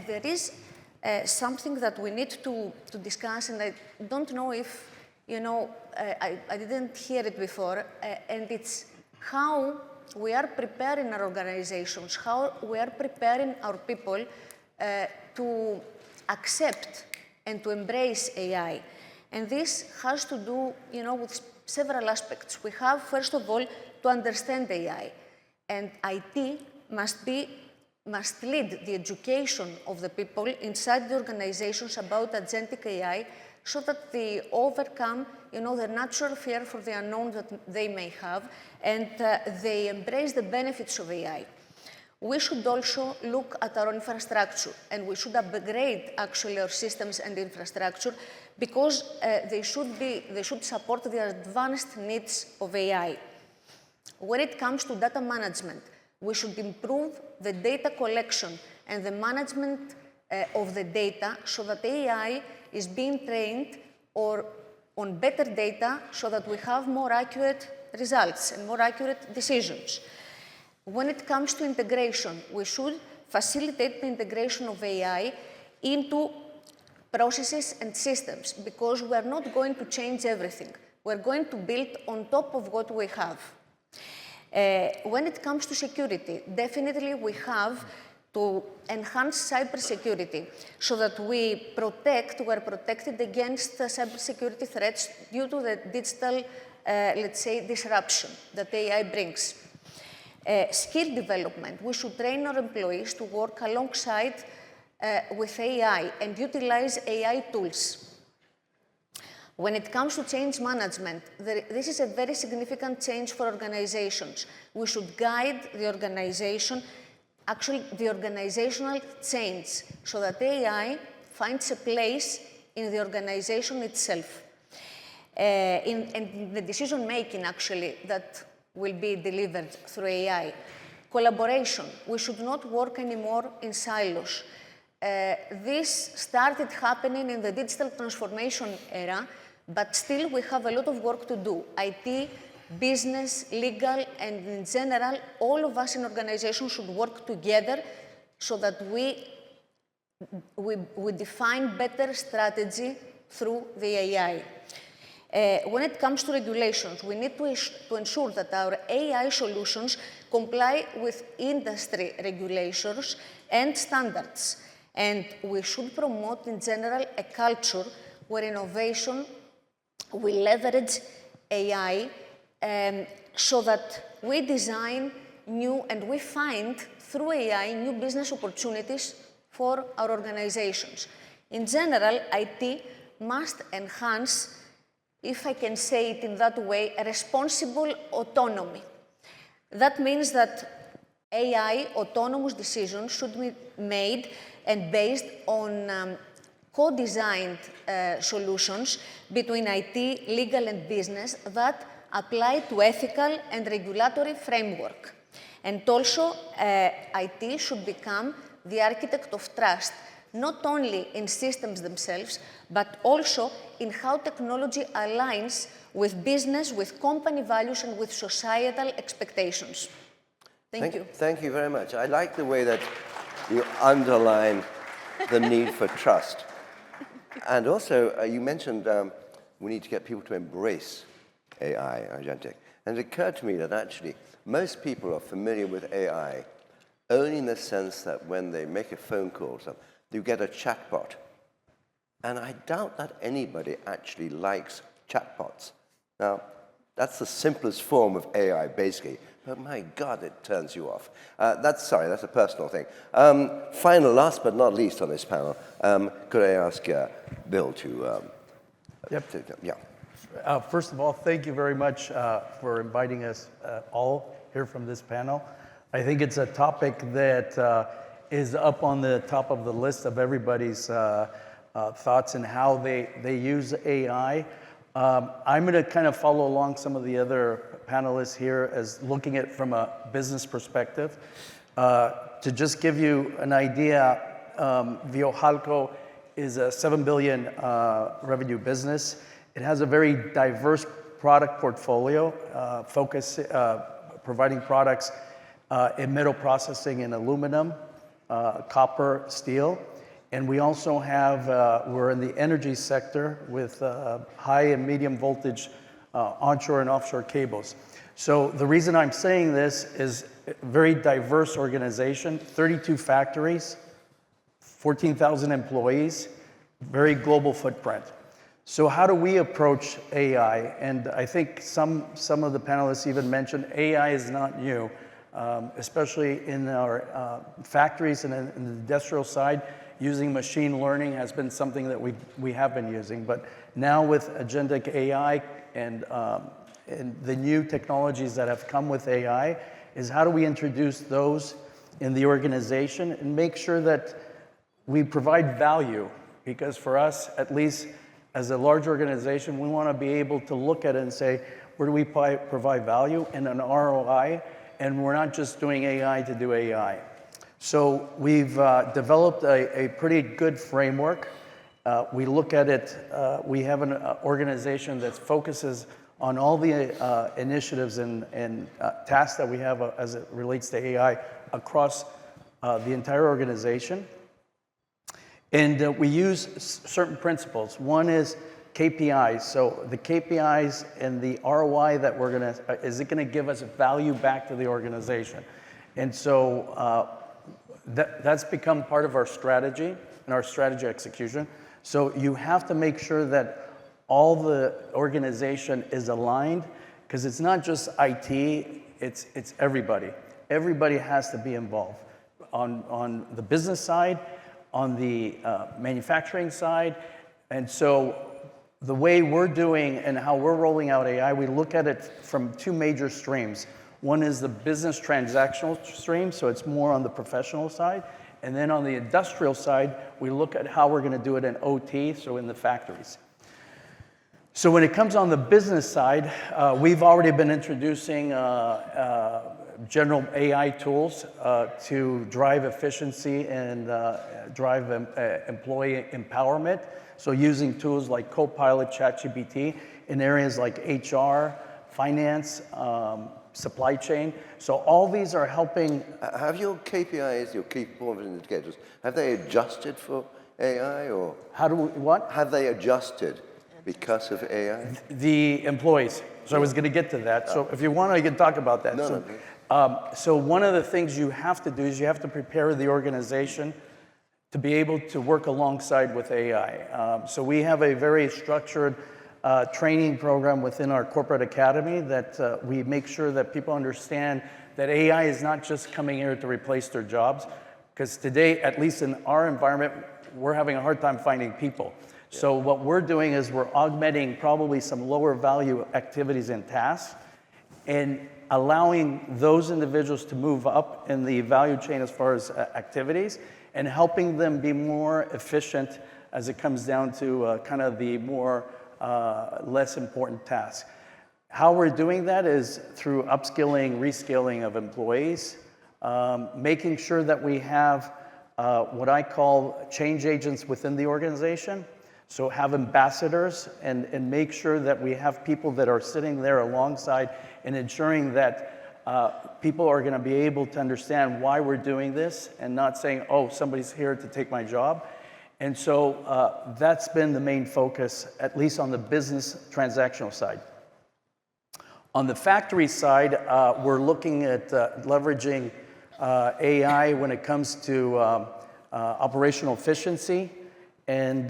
there is something that we need to discuss, and I don't know if, I didn't hear it before, and it's how we are preparing our organizations, how we are preparing our people to accept and to embrace AI. And this has to do, with several aspects. We have, first of all, to understand AI, and IT must lead the education of the people inside the organizations about agentic AI, so that they overcome, the natural fear for the unknown that they may have, and they embrace the benefits of AI. We should also look at our infrastructure, and we should upgrade actually our systems and infrastructure, because they should support the advanced needs of AI. When it comes to data management, we should improve the data collection and the management of the data, so that AI is being trained on better data, so that we have more accurate results and more accurate decisions. When it comes to integration, we should facilitate the integration of AI into processes and systems, because we are not going to change everything. We're going to build on top of what we have. When it comes to security, definitely we have to enhance cybersecurity, so that we're protected against cybersecurity threats due to the digital, let's say, disruption that AI brings. Skill development, we should train our employees to work alongside with AI and utilize AI tools. When it comes to change management, this is a very significant change for organizations. We should guide the organization, actually the organizational change, so that AI finds a place in the organization itself. In the decision-making, actually, that will be delivered through AI. Collaboration, we should not work anymore in silos. This started happening in the digital transformation era, but still we have a lot of work to do. IT, business, legal, and in general, all of us in organizations should work together, so that we define better strategy through the AI. When it comes to regulations, we need to ensure that our AI solutions comply with industry regulations and standards. And we should promote, in general, a culture where innovation will leverage AI, so that we design new and we find, through AI, new business opportunities for our organizations. In general, IT must enhance, if I can say it in that way, a responsible autonomy. That means that AI autonomous decisions should be made and based on co-designed solutions between IT, legal, and business that applied to ethical and regulatory framework. And also, IT should become the architect of trust, not only in systems themselves, but also in how technology aligns with business, with company values, and with societal expectations. Thank you. Thank you very much. I like the way that you underline the need for trust. And also, you mentioned we need to get people to embrace AI, agentic. And it occurred to me that actually most people are familiar with AI only in the sense that when they make a phone call, you get a chatbot. And I doubt that anybody actually likes chatbots. Now, that's the simplest form of AI, basically. But my God, it turns you off. That's a personal thing. Last but not least on this panel, could I ask Bill to... First of all, thank you very much for inviting us all here from this panel. I think it's a topic that is up on the top of the list of everybody's thoughts and how they use AI. I'm going to kind of follow along some of the other panelists here as looking at it from a business perspective. To just give you an idea, Viohalco is a 7 billion revenue business. It has a very diverse product portfolio, providing products in metal processing in aluminum, copper, steel. And we also have, we're in the energy sector with high and medium voltage onshore and offshore cables. So the reason I'm saying this is a very diverse organization, 32 factories, 14,000 employees, very global footprint. So how do we approach AI? And I think some of the panelists even mentioned AI is not new, especially in our factories and in the industrial side. Using machine learning has been something that we have been using. But now with agentic AI and the new technologies that have come with AI, is how do we introduce those in the organization and make sure that we provide value? Because for us, at least as a large organization, we want to be able to look at it and say, where do we provide value and an ROI? And we're not just doing AI to do AI. So we've developed a pretty good framework. We look at it, we have an organization that focuses on all the initiatives and tasks that we have as it relates to AI across the entire organization. And we use certain principles. One is KPIs. So the KPIs and the ROI that we're going to, is it going to give us value back to the organization? And so that's become part of our strategy and our strategy execution. So you have to make sure that all the organization is aligned, because it's not just IT, it's everybody. Everybody has to be involved on the business side, on the manufacturing side. And so the way we're doing and how we're rolling out AI, we look at it from two major streams. One is the business transactional stream, so it's more on the professional side. And then on the industrial side, we look at how we're going to do it in OT, so in the factories. So when it comes on the business side, we've already been introducing general AI tools to drive efficiency and drive employee empowerment. So using tools like Copilot, ChatGPT in areas like HR, finance, supply chain. So all these are helping. Have your KPIs, your key performance indicators, have they adjusted for AI or? How do we, what? Have they adjusted because of AI? The employees. So I was going to get to that. So if you want, I can talk about that. So one of the things you have to do is you have to prepare the organization to be able to work alongside with AI. So we have a very structured training program within our corporate academy that we make sure that people understand that AI is not just coming here to replace their jobs, because today, at least in our environment, we're having a hard time finding people. Yeah. So what we're doing is we're augmenting probably some lower value activities and tasks and allowing those individuals to move up in the value chain as far as activities and helping them be more efficient as it comes down to kind of the more less important tasks. How we're doing that is through upskilling, reskilling of employees, making sure that we have what I call change agents within the organization. So have ambassadors and make sure that we have people that are sitting there alongside and ensuring that people are going to be able to understand why we're doing this and not saying, oh, somebody's here to take my job. And so that's been the main focus, at least on the business transactional side. On the factory side, we're looking at leveraging AI when it comes to operational efficiency and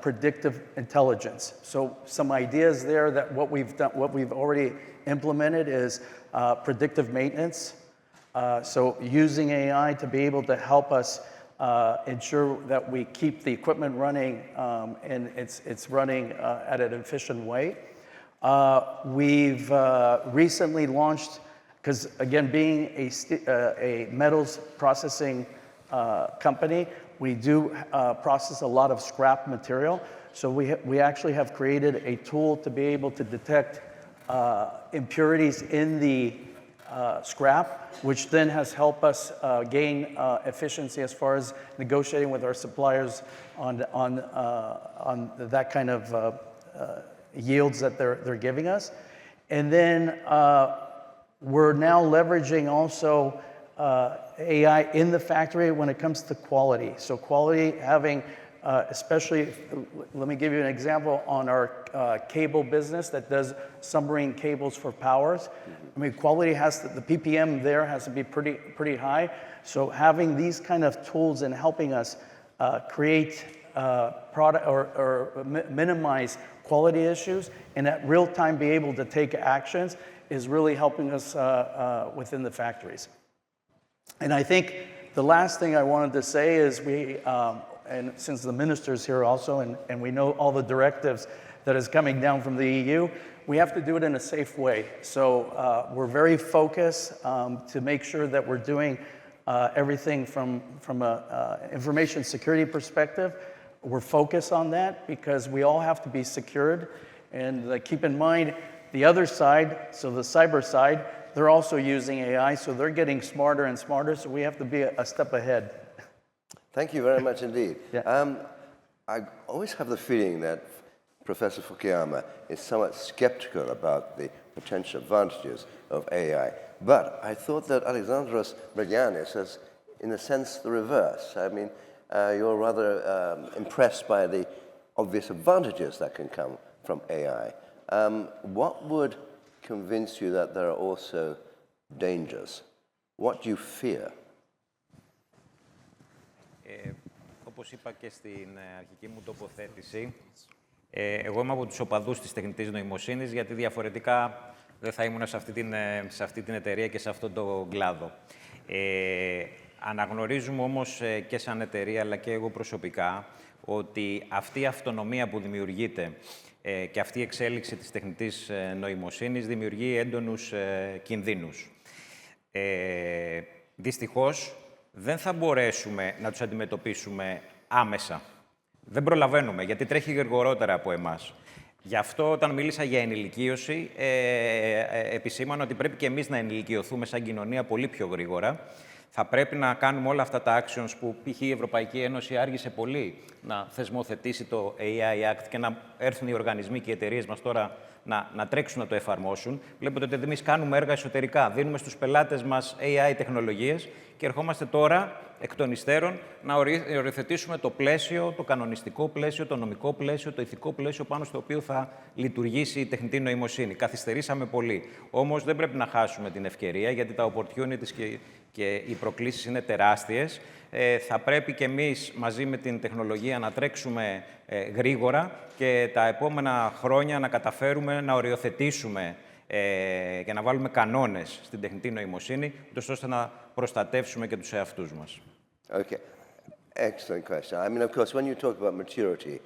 predictive intelligence. So some ideas there that what we've already implemented is predictive maintenance. So using AI to be able to help us ensure that we keep the equipment running and it's running at an efficient way. We've recently launched, because again, being a metals processing company, we do process a lot of scrap material. So we actually have created a tool to be able to detect impurities in the scrap, which then has helped us gain efficiency as far as negotiating with our suppliers on that kind of yields that they're giving us. And then we're now leveraging also AI in the factory when it comes to quality. So quality, having especially, let me give you an example on our cable business that does submarine cables for powers. I mean, quality has to, the PPM there has to be pretty high. So having these kind of tools and helping us create product or minimize quality issues and at real time be able to take actions is really helping us within the factories. And I think the last thing I wanted to say is and since the minister's here also, and we know all the directives that is coming down from the EU, we have to do it in a safe way. So we're very focused to make sure that we're doing everything from an information security perspective. We're focused on that because we all have to be secured. And keep in mind, the other side, so the cyber side, they're also using AI, so they're getting smarter and smarter, so we have to be a step ahead. Thank you very much indeed. Yeah. I always have the feeling that Professor Fukuyama is somewhat skeptical about the potential advantages of AI. But I thought that Alexandros Bregiannis is, in a sense, the reverse. I mean, you're rather impressed by the obvious advantages that can come from AI. What would convince you that there are also dangers? What do you fear? Όπως είπα και στην αρχική μου τοποθέτηση, εγώ είμαι από τους οπαδούς της τεχνητής νοημοσύνης, γιατί διαφορετικά δεν θα ήμουν σε αυτή την εταιρεία και σε αυτόν τον κλάδο. Αναγνωρίζουμε όμως και σαν εταιρεία, αλλά και εγώ προσωπικά, ότι αυτή η αυτονομία που δημιουργείται και αυτή η εξέλιξη της τεχνητής νοημοσύνης δημιουργεί έντονους κινδύνους. Δυστυχώς, δεν θα μπορέσουμε να τους αντιμετωπίσουμε άμεσα. Δεν προλαβαίνουμε, γιατί τρέχει γρηγορότερα από εμάς. Γι' αυτό, όταν μίλησα για ενηλικίωση, επισήμανα ότι πρέπει και εμείς να ενηλικιωθούμε σαν κοινωνία πολύ πιο γρήγορα. Θα πρέπει να κάνουμε όλα αυτά τα actions που π.χ. η Ευρωπαϊκή Ένωση άργησε πολύ να θεσμοθετήσει το AI Act και να έρθουν οι οργανισμοί και οι εταιρείες μας τώρα να τρέξουν να το εφαρμόσουν. Βλέπετε ότι εμείς κάνουμε έργα εσωτερικά. Δίνουμε στους πελάτες μας AI τεχνολογίες και ερχόμαστε τώρα εκ των υστέρων να οριοθετήσουμε το πλαίσιο, το κανονιστικό πλαίσιο, το νομικό πλαίσιο, το ηθικό πλαίσιο πάνω στο οποίο θα λειτουργήσει η τεχνητή νοημοσύνη. Καθυστερήσαμε πολύ. Όμως δεν πρέπει να χάσουμε την ευκαιρία, γιατί τα opportunities και οι προκλήσεις είναι τεράστιες. Θα πρέπει και εμείς μαζί με την τεχνολογία να τρέξουμε γρήγορα και τα επόμενα χρόνια να καταφέρουμε να οριοθετήσουμε και να βάλουμε κανόνες στην τεχνητή νοημοσύνη, ώστε να προστατεύσουμε και τους εαυτούς μας. Okay, excellent question. I mean, of course, when you talk about maturity,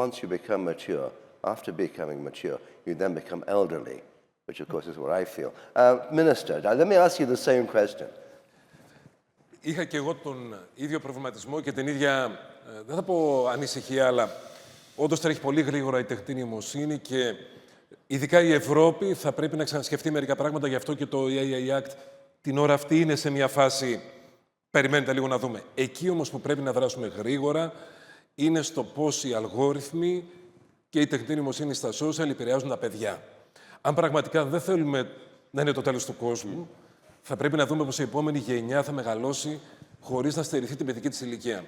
once you become mature, after becoming mature, you then become elderly, which of course is what I feel. Minister, let me ask you the same question. Είχα και εγώ τον ίδιο προβληματισμό και την ίδια, δεν θα πω ανησυχία, αλλά όντως τρέχει πολύ γρήγορα η τεχνητή νοημοσύνη και Ειδικά η Ευρώπη θα πρέπει να ξανασκεφτεί μερικά πράγματα, γι' αυτό και το AI Act την ώρα αυτή είναι σε μια φάση, περιμένετε λίγο να δούμε. Εκεί όμως που πρέπει να δράσουμε γρήγορα είναι στο πώς οι αλγόριθμοι και η τεχνητή νοημοσύνη στα social επηρεάζουν τα παιδιά. Αν πραγματικά δεν θέλουμε να είναι το τέλος του κόσμου, θα πρέπει να δούμε πως η επόμενη γενιά θα μεγαλώσει χωρίς να στερηθεί την παιδική της ηλικία.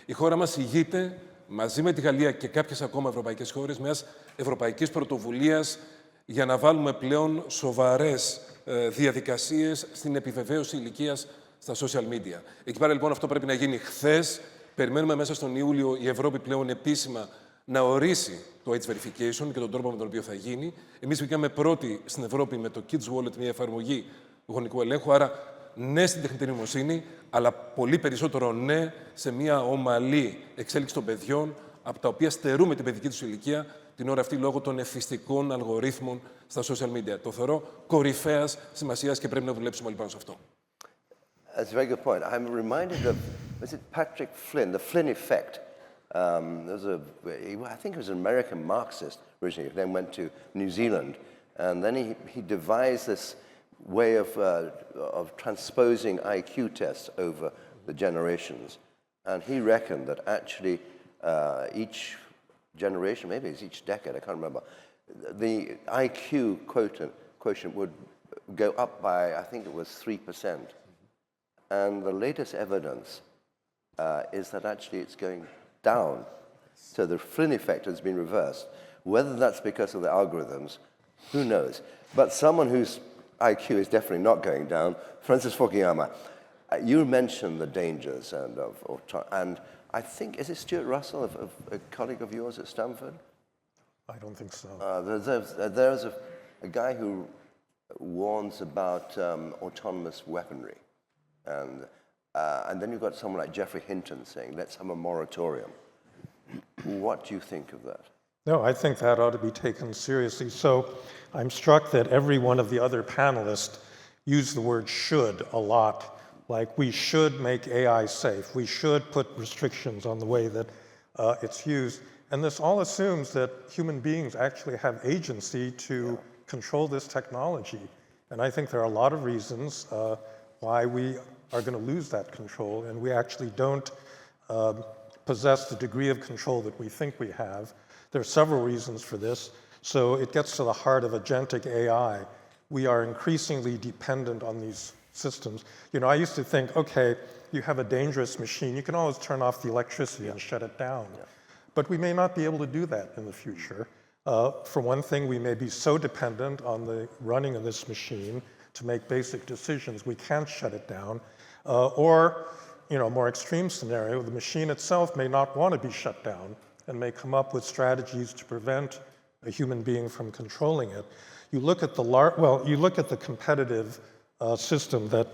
Η χώρα μας ηγείται, μαζί με τη Γαλλία και κάποιες ακόμα ευρωπαϊκές χώρες, μιας ευρωπαϊκής πρωτοβουλίας για να βάλουμε πλέον σοβαρές διαδικασίες στην επιβεβαίωση ηλικίας στα social media. Εκεί πέρα λοιπόν αυτό πρέπει να γίνει χθες. Περιμένουμε μέσα στον Ιούλιο η Ευρώπη πλέον επίσημα να ορίσει το age verification και τον τρόπο με τον οποίο θα γίνει. Εμείς βγήκαμε πρώτοι στην Ευρώπη με το Kids Wallet, μια εφαρμογή γονικού ελέγχου. Άρα, ναι στην τεχνητή νοημοσύνη, αλλά πολύ περισσότερο ναι σε μια ομαλή εξέλιξη των παιδιών, από τα οποία στερούμε την παιδική τους ηλικία την ώρα αυτή λόγω των εφιστικών αλγορίθμων στα social media. Το θεωρώ κορυφαίας σημασίας και πρέπει να δουλέψουμε όλοι πάνω σε αυτό. That's a very good point. I'm reminded of, was it Patrick Flynn, the Flynn effect? I think he was an American Marxist originally, who then went to New Zealand, and then he devised this way of transposing IQ tests over the generations. And he reckoned that actually each generation, maybe it's each decade, I can't remember, the IQ quotient would go up by, I think it was 3%. And the latest evidence is that actually it's going down. So the Flynn effect has been reversed. Whether that's because of the algorithms, who knows? But someone whose IQ is definitely not going down, Francis Fukuyama, you mentioned the dangers and I think, is it Stuart Russell, a colleague of yours at Stanford? I don't think so. There's a guy who warns about autonomous weaponry. And then you've got someone like Geoffrey Hinton saying, let's have a moratorium. What do you think of that? No, I think that ought to be taken seriously. So I'm struck that every one of the other panelists used the word should a lot, like we should make AI safe. We should put restrictions on the way that it's used. And this all assumes that human beings actually have agency to control this technology. And I think there are a lot of reasons why we are going to lose that control, and we actually don't possess the degree of control that we think we have. There are several reasons for this. So it gets to the heart of agentic AI. We are increasingly dependent on these systems. You know, I used to think, okay, you have a dangerous machine, you can always turn off the electricity and shut it down. But we may not be able to do that in the future. For one thing, we may be so dependent on the running of this machine to make basic decisions, we can't shut it down. Or, you know, a more extreme scenario, the machine itself may not want to be shut down and may come up with strategies to prevent a human being from controlling it. You look at the competitive system that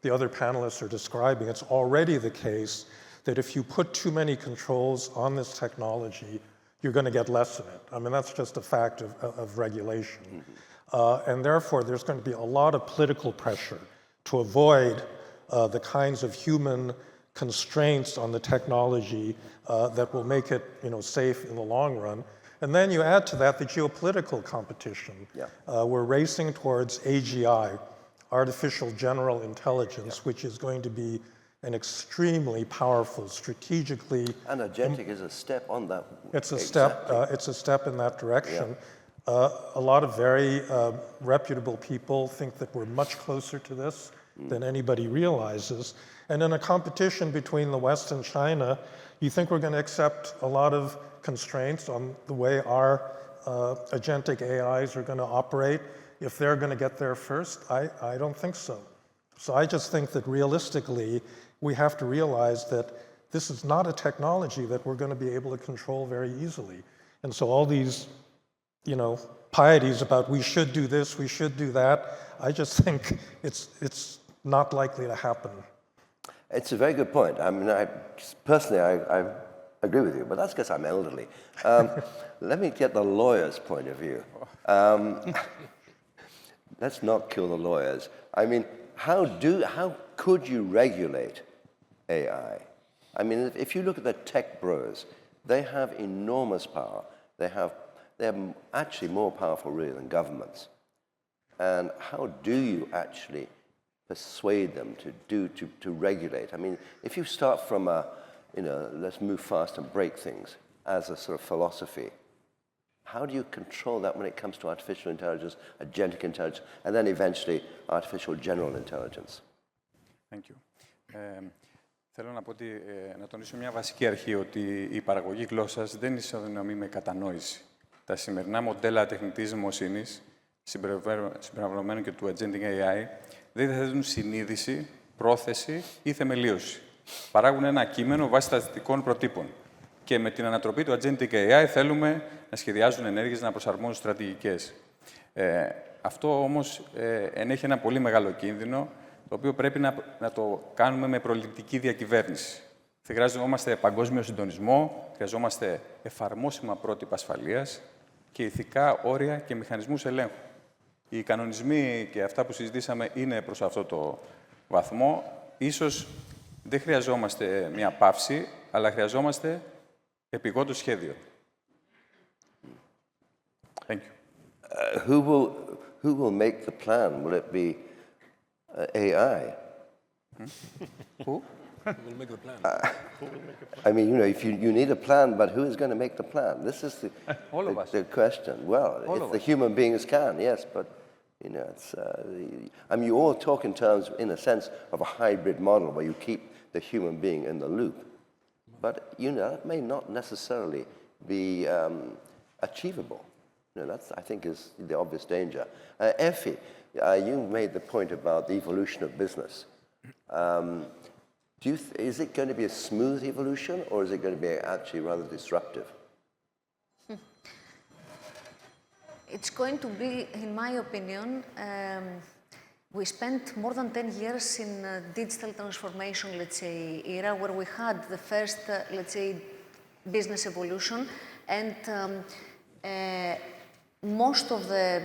the other panelists are describing. It's already the case that if you put too many controls on this technology, you're going to get less of it. I mean, that's just a fact of regulation. And therefore, there's going to be a lot of political pressure to avoid the kinds of human constraints on the technology that will make it, you know, safe in the long run. And then you add to that the geopolitical competition. We're racing towards AGI, artificial general intelligence, which is going to be an extremely powerful, strategically. And agentic is a step on that. It's a step in that direction. A lot of very reputable people think that we're much closer to this than anybody realizes. And in a competition between the West and China, you think we're going to accept a lot of constraints on the way our agentic AIs are going to operate if they're going to get there first? I don't think so. So I just think that realistically, we have to realize that this is not a technology that we're going to be able to control very easily. And so all these, you know, pieties about we should do this, we should do that, I just think it's not likely to happen. It's a very good point. I mean, personally, I agree with you, but that's because I'm elderly. Let me get the lawyer's point of view. Let's not kill the lawyers. I mean, how could you regulate AI? I mean, if you look at the tech bros, they have enormous power. They have they're actually more powerful really than governments. And how do you actually persuade them to regulate? I mean, if you start from let's move fast and break things as a sort of philosophy, how do you control that when it comes to artificial intelligence, agentic intelligence, and then eventually artificial general intelligence? Thank you. Θέλω να πω ότι, να τονίσω μια βασική αρχή, ότι η παραγωγή γλώσσας δεν ισοδυναμεί με κατανόηση. Τα σημερινά μοντέλα τεχνητής νοημοσύνης, συμπεριλαμβανομένου και του agentic AI, δεν διαθέτουν συνείδηση, πρόθεση ή θεμελίωση. Παράγουν ένα κείμενο βάσει στατιστικών προτύπων. Και με την ανατροπή του agentic AI θέλουμε να σχεδιάζουν ενέργειες, να προσαρμόζουν στρατηγικές. Αυτό όμως ενέχει ένα πολύ μεγάλο κίνδυνο, το οποίο πρέπει να το κάνουμε με προληπτική διακυβέρνηση. Χρειαζόμαστε παγκόσμιο συντονισμό, χρειαζόμαστε εφαρμόσιμα πρότυπα ασφαλείας και ηθικά όρια και μηχανισμούς ελέγχου. Οι κανονισμοί και αυτά που συζητήσαμε είναι προς αυτό το βαθμό. Ίσως δεν χρειαζόμαστε μια παύση, αλλά χρειαζόμαστε επιγόντως σχέδιο. Thank you. Who will make the plan? Will it be AI? Who? Who will make the plan? I mean, if you need a plan, but who is going to make the plan? This is All of us. the question. Well, if the human beings can, yes, but it's. I mean, you all talk in terms, in a sense, of a hybrid model where you keep the human being in the loop, but that may not necessarily be achievable. That's, I think, is the obvious danger. Effie, you made the point about the evolution of business. Is it going to be a smooth evolution, or is it going to be actually rather disruptive? It's going to be, in my opinion, we spent more than 10 years in digital transformation, let's say, era, where we had the first, let's say, business evolution, and most of the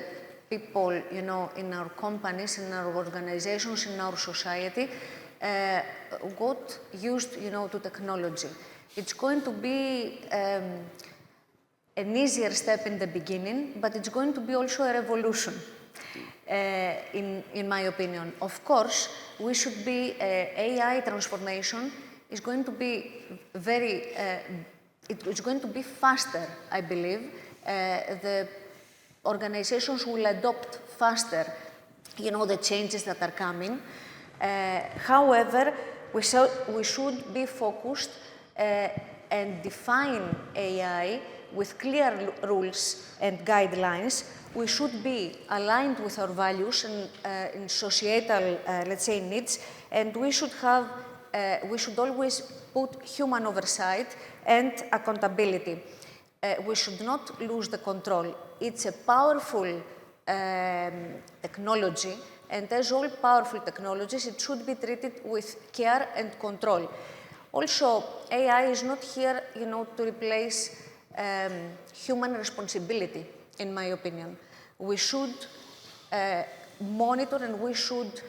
people, in our companies, in our organizations, in our society, got used, to technology. It's going to be an easier step in the beginning, but it's going to be also a revolution, in my opinion. Of course, we should be, AI transformation is going to be it's going to be faster, I believe. The organizations will adopt faster, the changes that are coming. However, we should be focused and define AI with clear rules and guidelines. We should be aligned with our values and in societal, let's say, needs, and we should always put human oversight and accountability. We should not lose the control. It's a powerful technology, and as all powerful technologies, it should be treated with care and control. Also, AI is not here, to replace human responsibility, in my opinion. We should monitor and we should,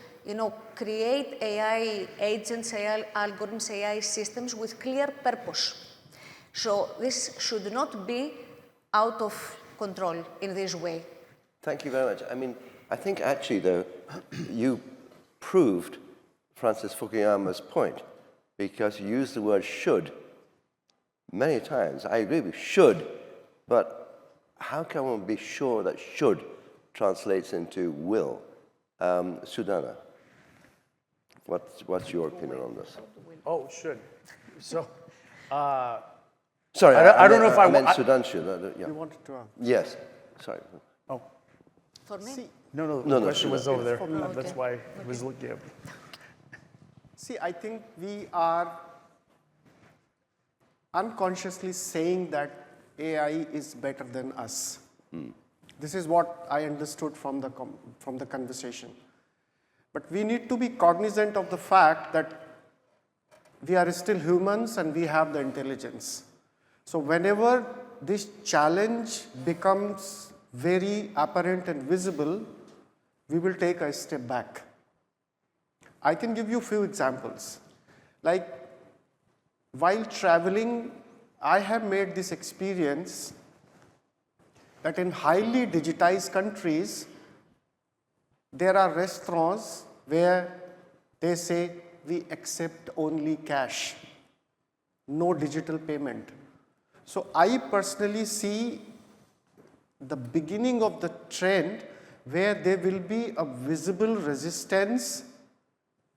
create AI agents, AI algorithms, AI systems with clear purpose. So this should not be out of control in this way. Thank you very much. I mean, I think actually, though, you proved Francis Fukuyama's point, because you used the word should many times. I agree with should, but how can one be sure that should translates into will? Sudhana, what's your opinion on this? Oh, should. So, sorry, I don't know if I meant Sudhanshu. Yeah. You wanted to ask? Yes, sorry. Oh, For me? no, No, the question was over there. Okay. That's why I was looking at. See, I think we are unconsciously saying that AI is better than us. This is what I understood from the conversation. But we need to be cognizant of the fact that we are still humans and we have the intelligence. So whenever this challenge becomes very apparent and visible, we will take a step back. I can give you a few examples. Like, while traveling, I have made this experience that in highly digitized countries, there are restaurants where they say, we accept only cash, no digital payment. So I personally see the beginning of the trend where there will be a visible resistance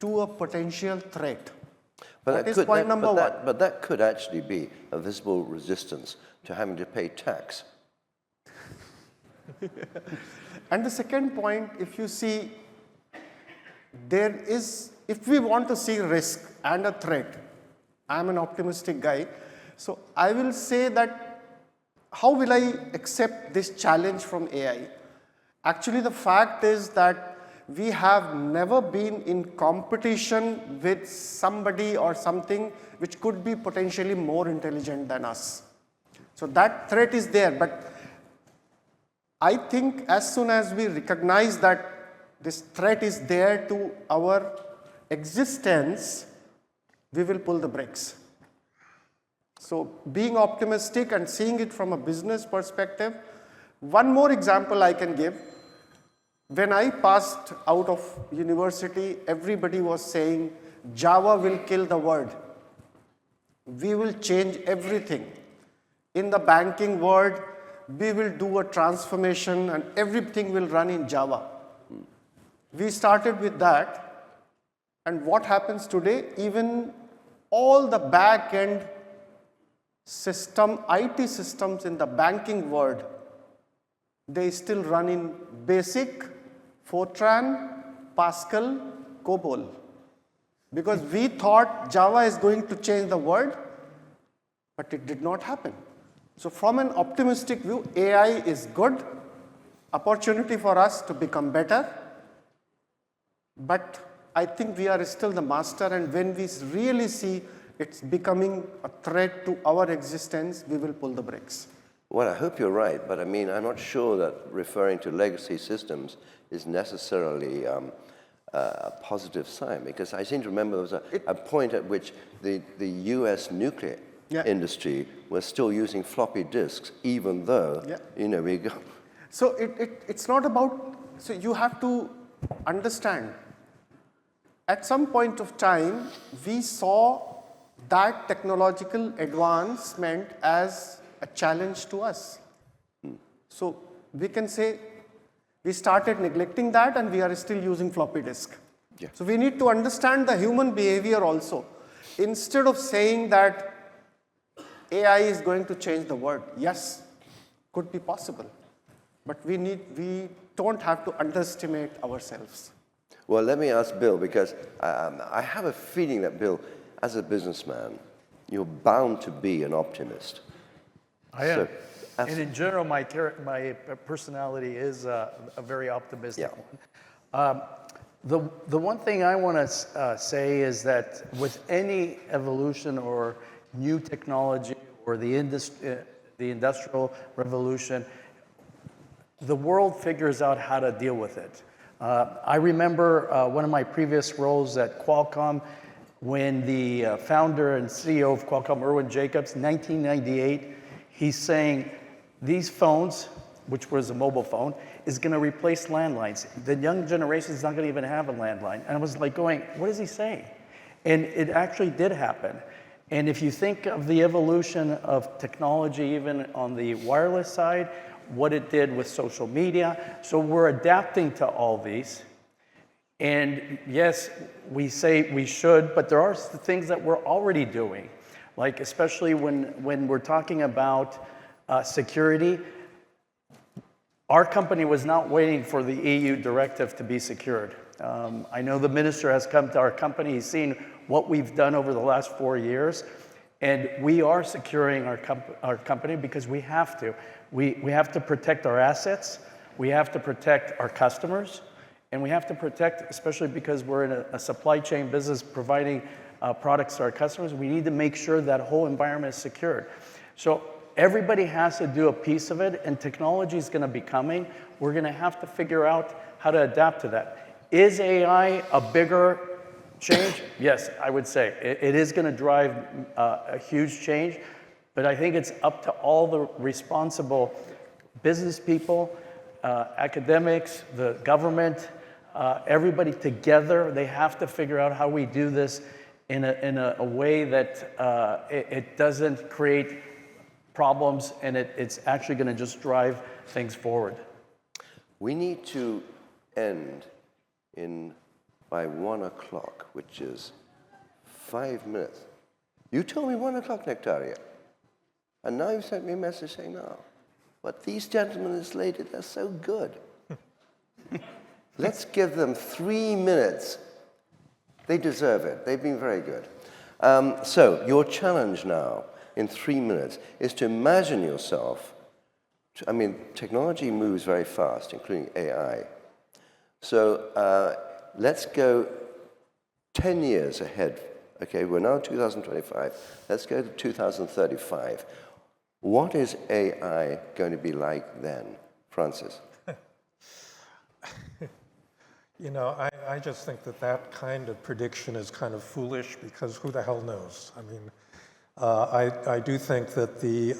to a potential threat. That is point number one. But that could actually be a visible resistance to having to pay tax. And the second point, if you see, there is, if we want to see risk and a threat, I'm an optimistic guy, so I will say that how will I accept this challenge from AI? Actually, the fact is that we have never been in competition with somebody or something which could be potentially more intelligent than us. So that threat is there, but I think as soon as we recognize that this threat is there to our existence, we will pull the brakes. So being optimistic and seeing it from a business perspective, one more example I can give. When I passed out of university, everybody was saying, Java will kill the world. We will change everything. In the banking world, we will do a transformation and everything will run in Java. We started with that, and what happens today, even all the back-end system, IT systems in the banking world, they still run in BASIC, Fortran, Pascal, COBOL. Because we thought Java is going to change the world, but it did not happen. So from an optimistic view, AI is good, opportunity for us to become better, but I think we are still the master, and when we really see it's becoming a threat to our existence, we will pull the brakes. Well, I hope you're right, but I mean, I'm not sure that referring to legacy systems is necessarily a positive sign, because I seem to remember there was a point at which the US nuclear industry was still using floppy disks, even though, you know, we go. So it's not about, so you have to understand, at some point of time, we saw that technological advancement as a challenge to us. So we can say we started neglecting that and we are still using floppy disk. Yeah. So we need to understand the human behavior also. Instead of saying that AI is going to change the world, yes, could be possible. But we don't have to underestimate ourselves. Well, let me ask Bill, because I have a feeling that, Bill, as a businessman, you're bound to be an optimist. I am. So, and in general, my personality is a very optimistic one. The one thing I want to say is that with any evolution or new technology or the industrial revolution, the world figures out how to deal with it. I remember one of my previous roles at Qualcomm when the founder and CEO of Qualcomm, Irwin Jacobs, 1998, he's saying these phones, which was a mobile phone, is going to replace landlines. The young generation is not going to even have a landline. And I was like going, what is he saying? And it actually did happen. And if you think of the evolution of technology, even on the wireless side, what it did with social media, so we're adapting to all these. And yes, we say we should, but there are things that we're already doing. Like especially when we're talking about security, our company was not waiting for the EU directive to be secured. I know the minister has come to our company, he's seen what we've done over the last 4 years, and we are securing our company because we have to. We have to protect our assets, we have to protect our customers, and we have to protect, especially because we're in a supply chain business providing products to our customers, we need to make sure that whole environment is secured. So everybody has to do a piece of it, and technology is going to be coming. We're going to have to figure out how to adapt to that. Is AI a bigger change? Yes, I would say. It is going to drive a huge change, but I think it's up to all the responsible business people, academics, the government, everybody together. They have to figure out how we do this in a way that it doesn't create problems and it's actually going to just drive things forward. We need to end by 1 o'clock, which is 5 minutes. You told me 1 o'clock, Nectaria. And now you've sent me a message saying no. But these gentlemen this lady, they're so good. Let's give them 3 minutes. They deserve it. They've been very good. So your challenge now in 3 minutes is to imagine yourself. I mean, technology moves very fast, including AI. So let's go 10 years ahead. Okay, we're now 2025. Let's go to 2035. What is AI going to be like then? Francis? You know, I just think that kind of prediction is kind of foolish because who the hell knows? I mean, I do think that the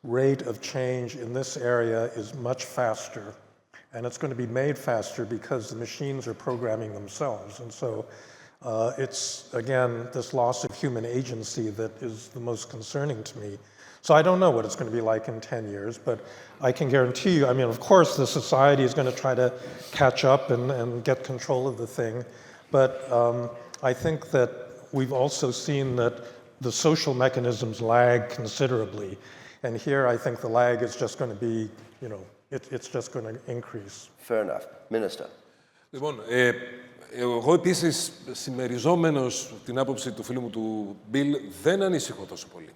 rate of change in this area is much faster, and it's going to be made faster because the machines are programming themselves. And so it's, again, this loss of human agency that is the most concerning to me. So I don't know what it's going to be like in 10 years, but I can guarantee you, I mean, of course, the society is going to try to catch up and get control of the thing. But I think that we've also seen that the social mechanisms lag considerably. And here, I think the lag is just going to be, you know, it's just going to increase. Fair enough. Minister. Λοιπόν, εγώ επίσης, συμμεριζόμενος την άποψη του φίλου μου του Bill, δεν ανησυχώ τόσο πολύ.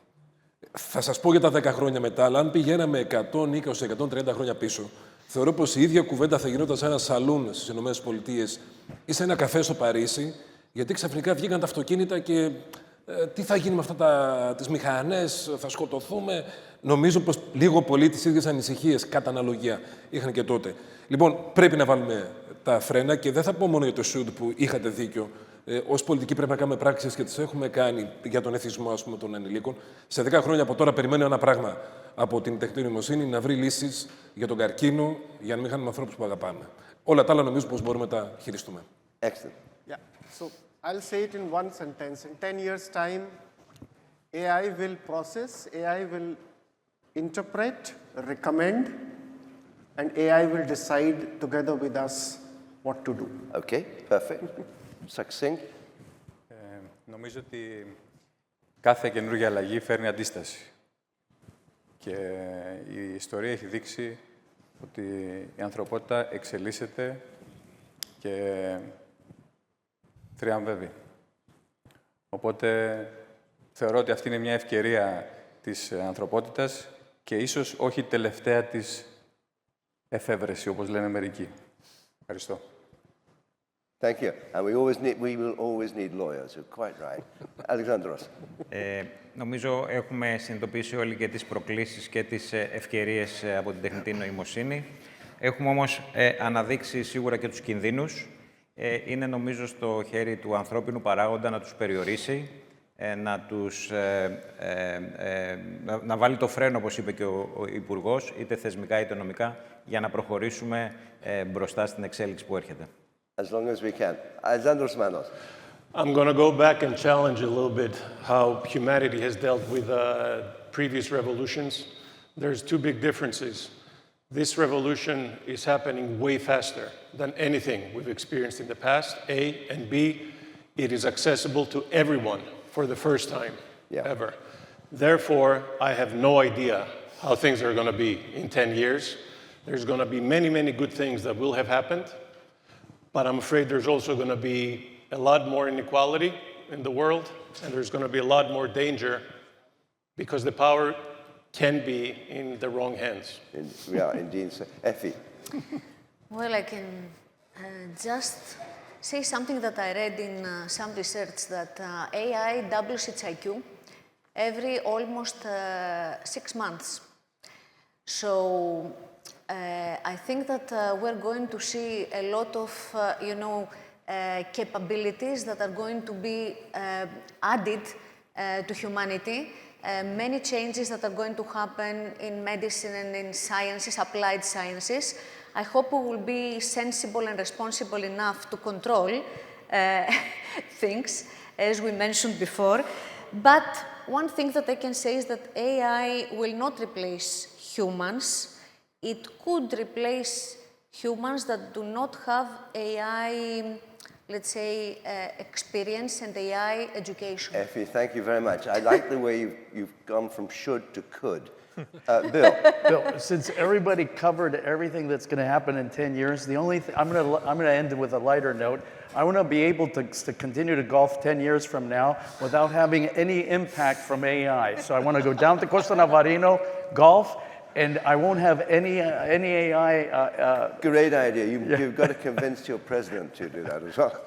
Θα σας πω για τα 10 χρόνια μετά, αλλά αν πηγαίναμε 120-130 χρόνια πίσω, θεωρώ πως η ίδια κουβέντα θα γινόταν σε ένα σαλούν στις ΗΠΑ ή σε ένα καφέ στο Παρίσι, γιατί ξαφνικά βγήκαν τα αυτοκίνητα και τι θα γίνει με αυτά τις μηχανές, θα σκοτωθούμε. Νομίζω πως λίγο πολύ τις ίδιες ανησυχίες, κατά αναλογία, είχαν και τότε. Λοιπόν, πρέπει να βάλουμε τα φρένα και δεν θα πω μόνο για το Σουντ που είχατε δίκιο. Ως πολιτικοί πρέπει να κάνουμε πράξεις και τις έχουμε κάνει για τον εθισμό, ας πούμε, των ανηλίκων. Σε 10 χρόνια από τώρα περιμένω ένα πράγμα από την τεχνητή νοημοσύνη, να βρει λύσεις για τον καρκίνο, για να μην χάνουμε ανθρώπους που αγαπάμε. Όλα τα άλλα νομίζω πως μπορούμε να τα χειριστούμε. Excellent. Yeah. So I'll say it in one sentence. In 10 years' time, AI will process, AI will interpret, recommend, and AI will decide together with us what to do. Okay, perfect. Succinct. Νομίζω ότι κάθε καινούργια αλλαγή φέρνει αντίσταση. Και η ιστορία έχει δείξει ότι η ανθρωπότητα εξελίσσεται και θριαμβεύει. Οπότε θεωρώ ότι αυτή είναι μια ευκαιρία της ανθρωπότητας και ίσως όχι τελευταία της εφεύρεση, όπως λένε μερικοί. Ευχαριστώ. Thank you. And we will always need lawyers. You're quite right. Alexandros. Νομίζω έχουμε συνειδητοποιήσει όλοι και τις προκλήσεις και τις ευκαιρίες από την τεχνητή νοημοσύνη. Έχουμε όμως αναδείξει σίγουρα και τους κινδύνους. Είναι νομίζω στο χέρι του ανθρώπινου παράγοντα να τους περιορίσει, να βάλει το φρένο, όπως είπε και ο Υπουργός, είτε θεσμικά είτε νομικά, για να προχωρήσουμε μπροστά στην εξέλιξη που έρχεται. As long as we can. Alexandros Manos. I'm going to go back and challenge a little bit how humanity has dealt with previous revolutions. There's two big differences. This revolution is happening way faster than anything we've experienced in the past, A, and B, it is accessible to everyone for the first time ever. Therefore, I have no idea how things are going to be in 10 years. There's going to be many, many good things that will have happened, but I'm afraid there's also going to be a lot more inequality in the world, and there's going to be a lot more danger because the power can be in the wrong hands. Yeah, indeed. Effie. Well, I can just say something that I read in some research, that AI doubles its IQ every almost 6 months. So I think that we're going to see a lot of, capabilities that are going to be added to humanity many changes that are going to happen in medicine and in sciences, applied sciences. I hope we will be sensible and responsible enough to control things, as we mentioned before. But one thing that I can say is that AI will not replace humans. It could replace humans that do not have AI, let's say, experience and AI education. Effie, thank you very much. I like the way you've gone from should to could. Bill. Bill, since everybody covered everything that's going to happen in 10 years, the only thing, I'm going to end with a lighter note. I want to be able to continue to golf 10 years from now without having any impact from AI. So I want to go down to Costa Navarino, golf, and I won't have any AI. Great idea. You've got to convince your president to do that as well.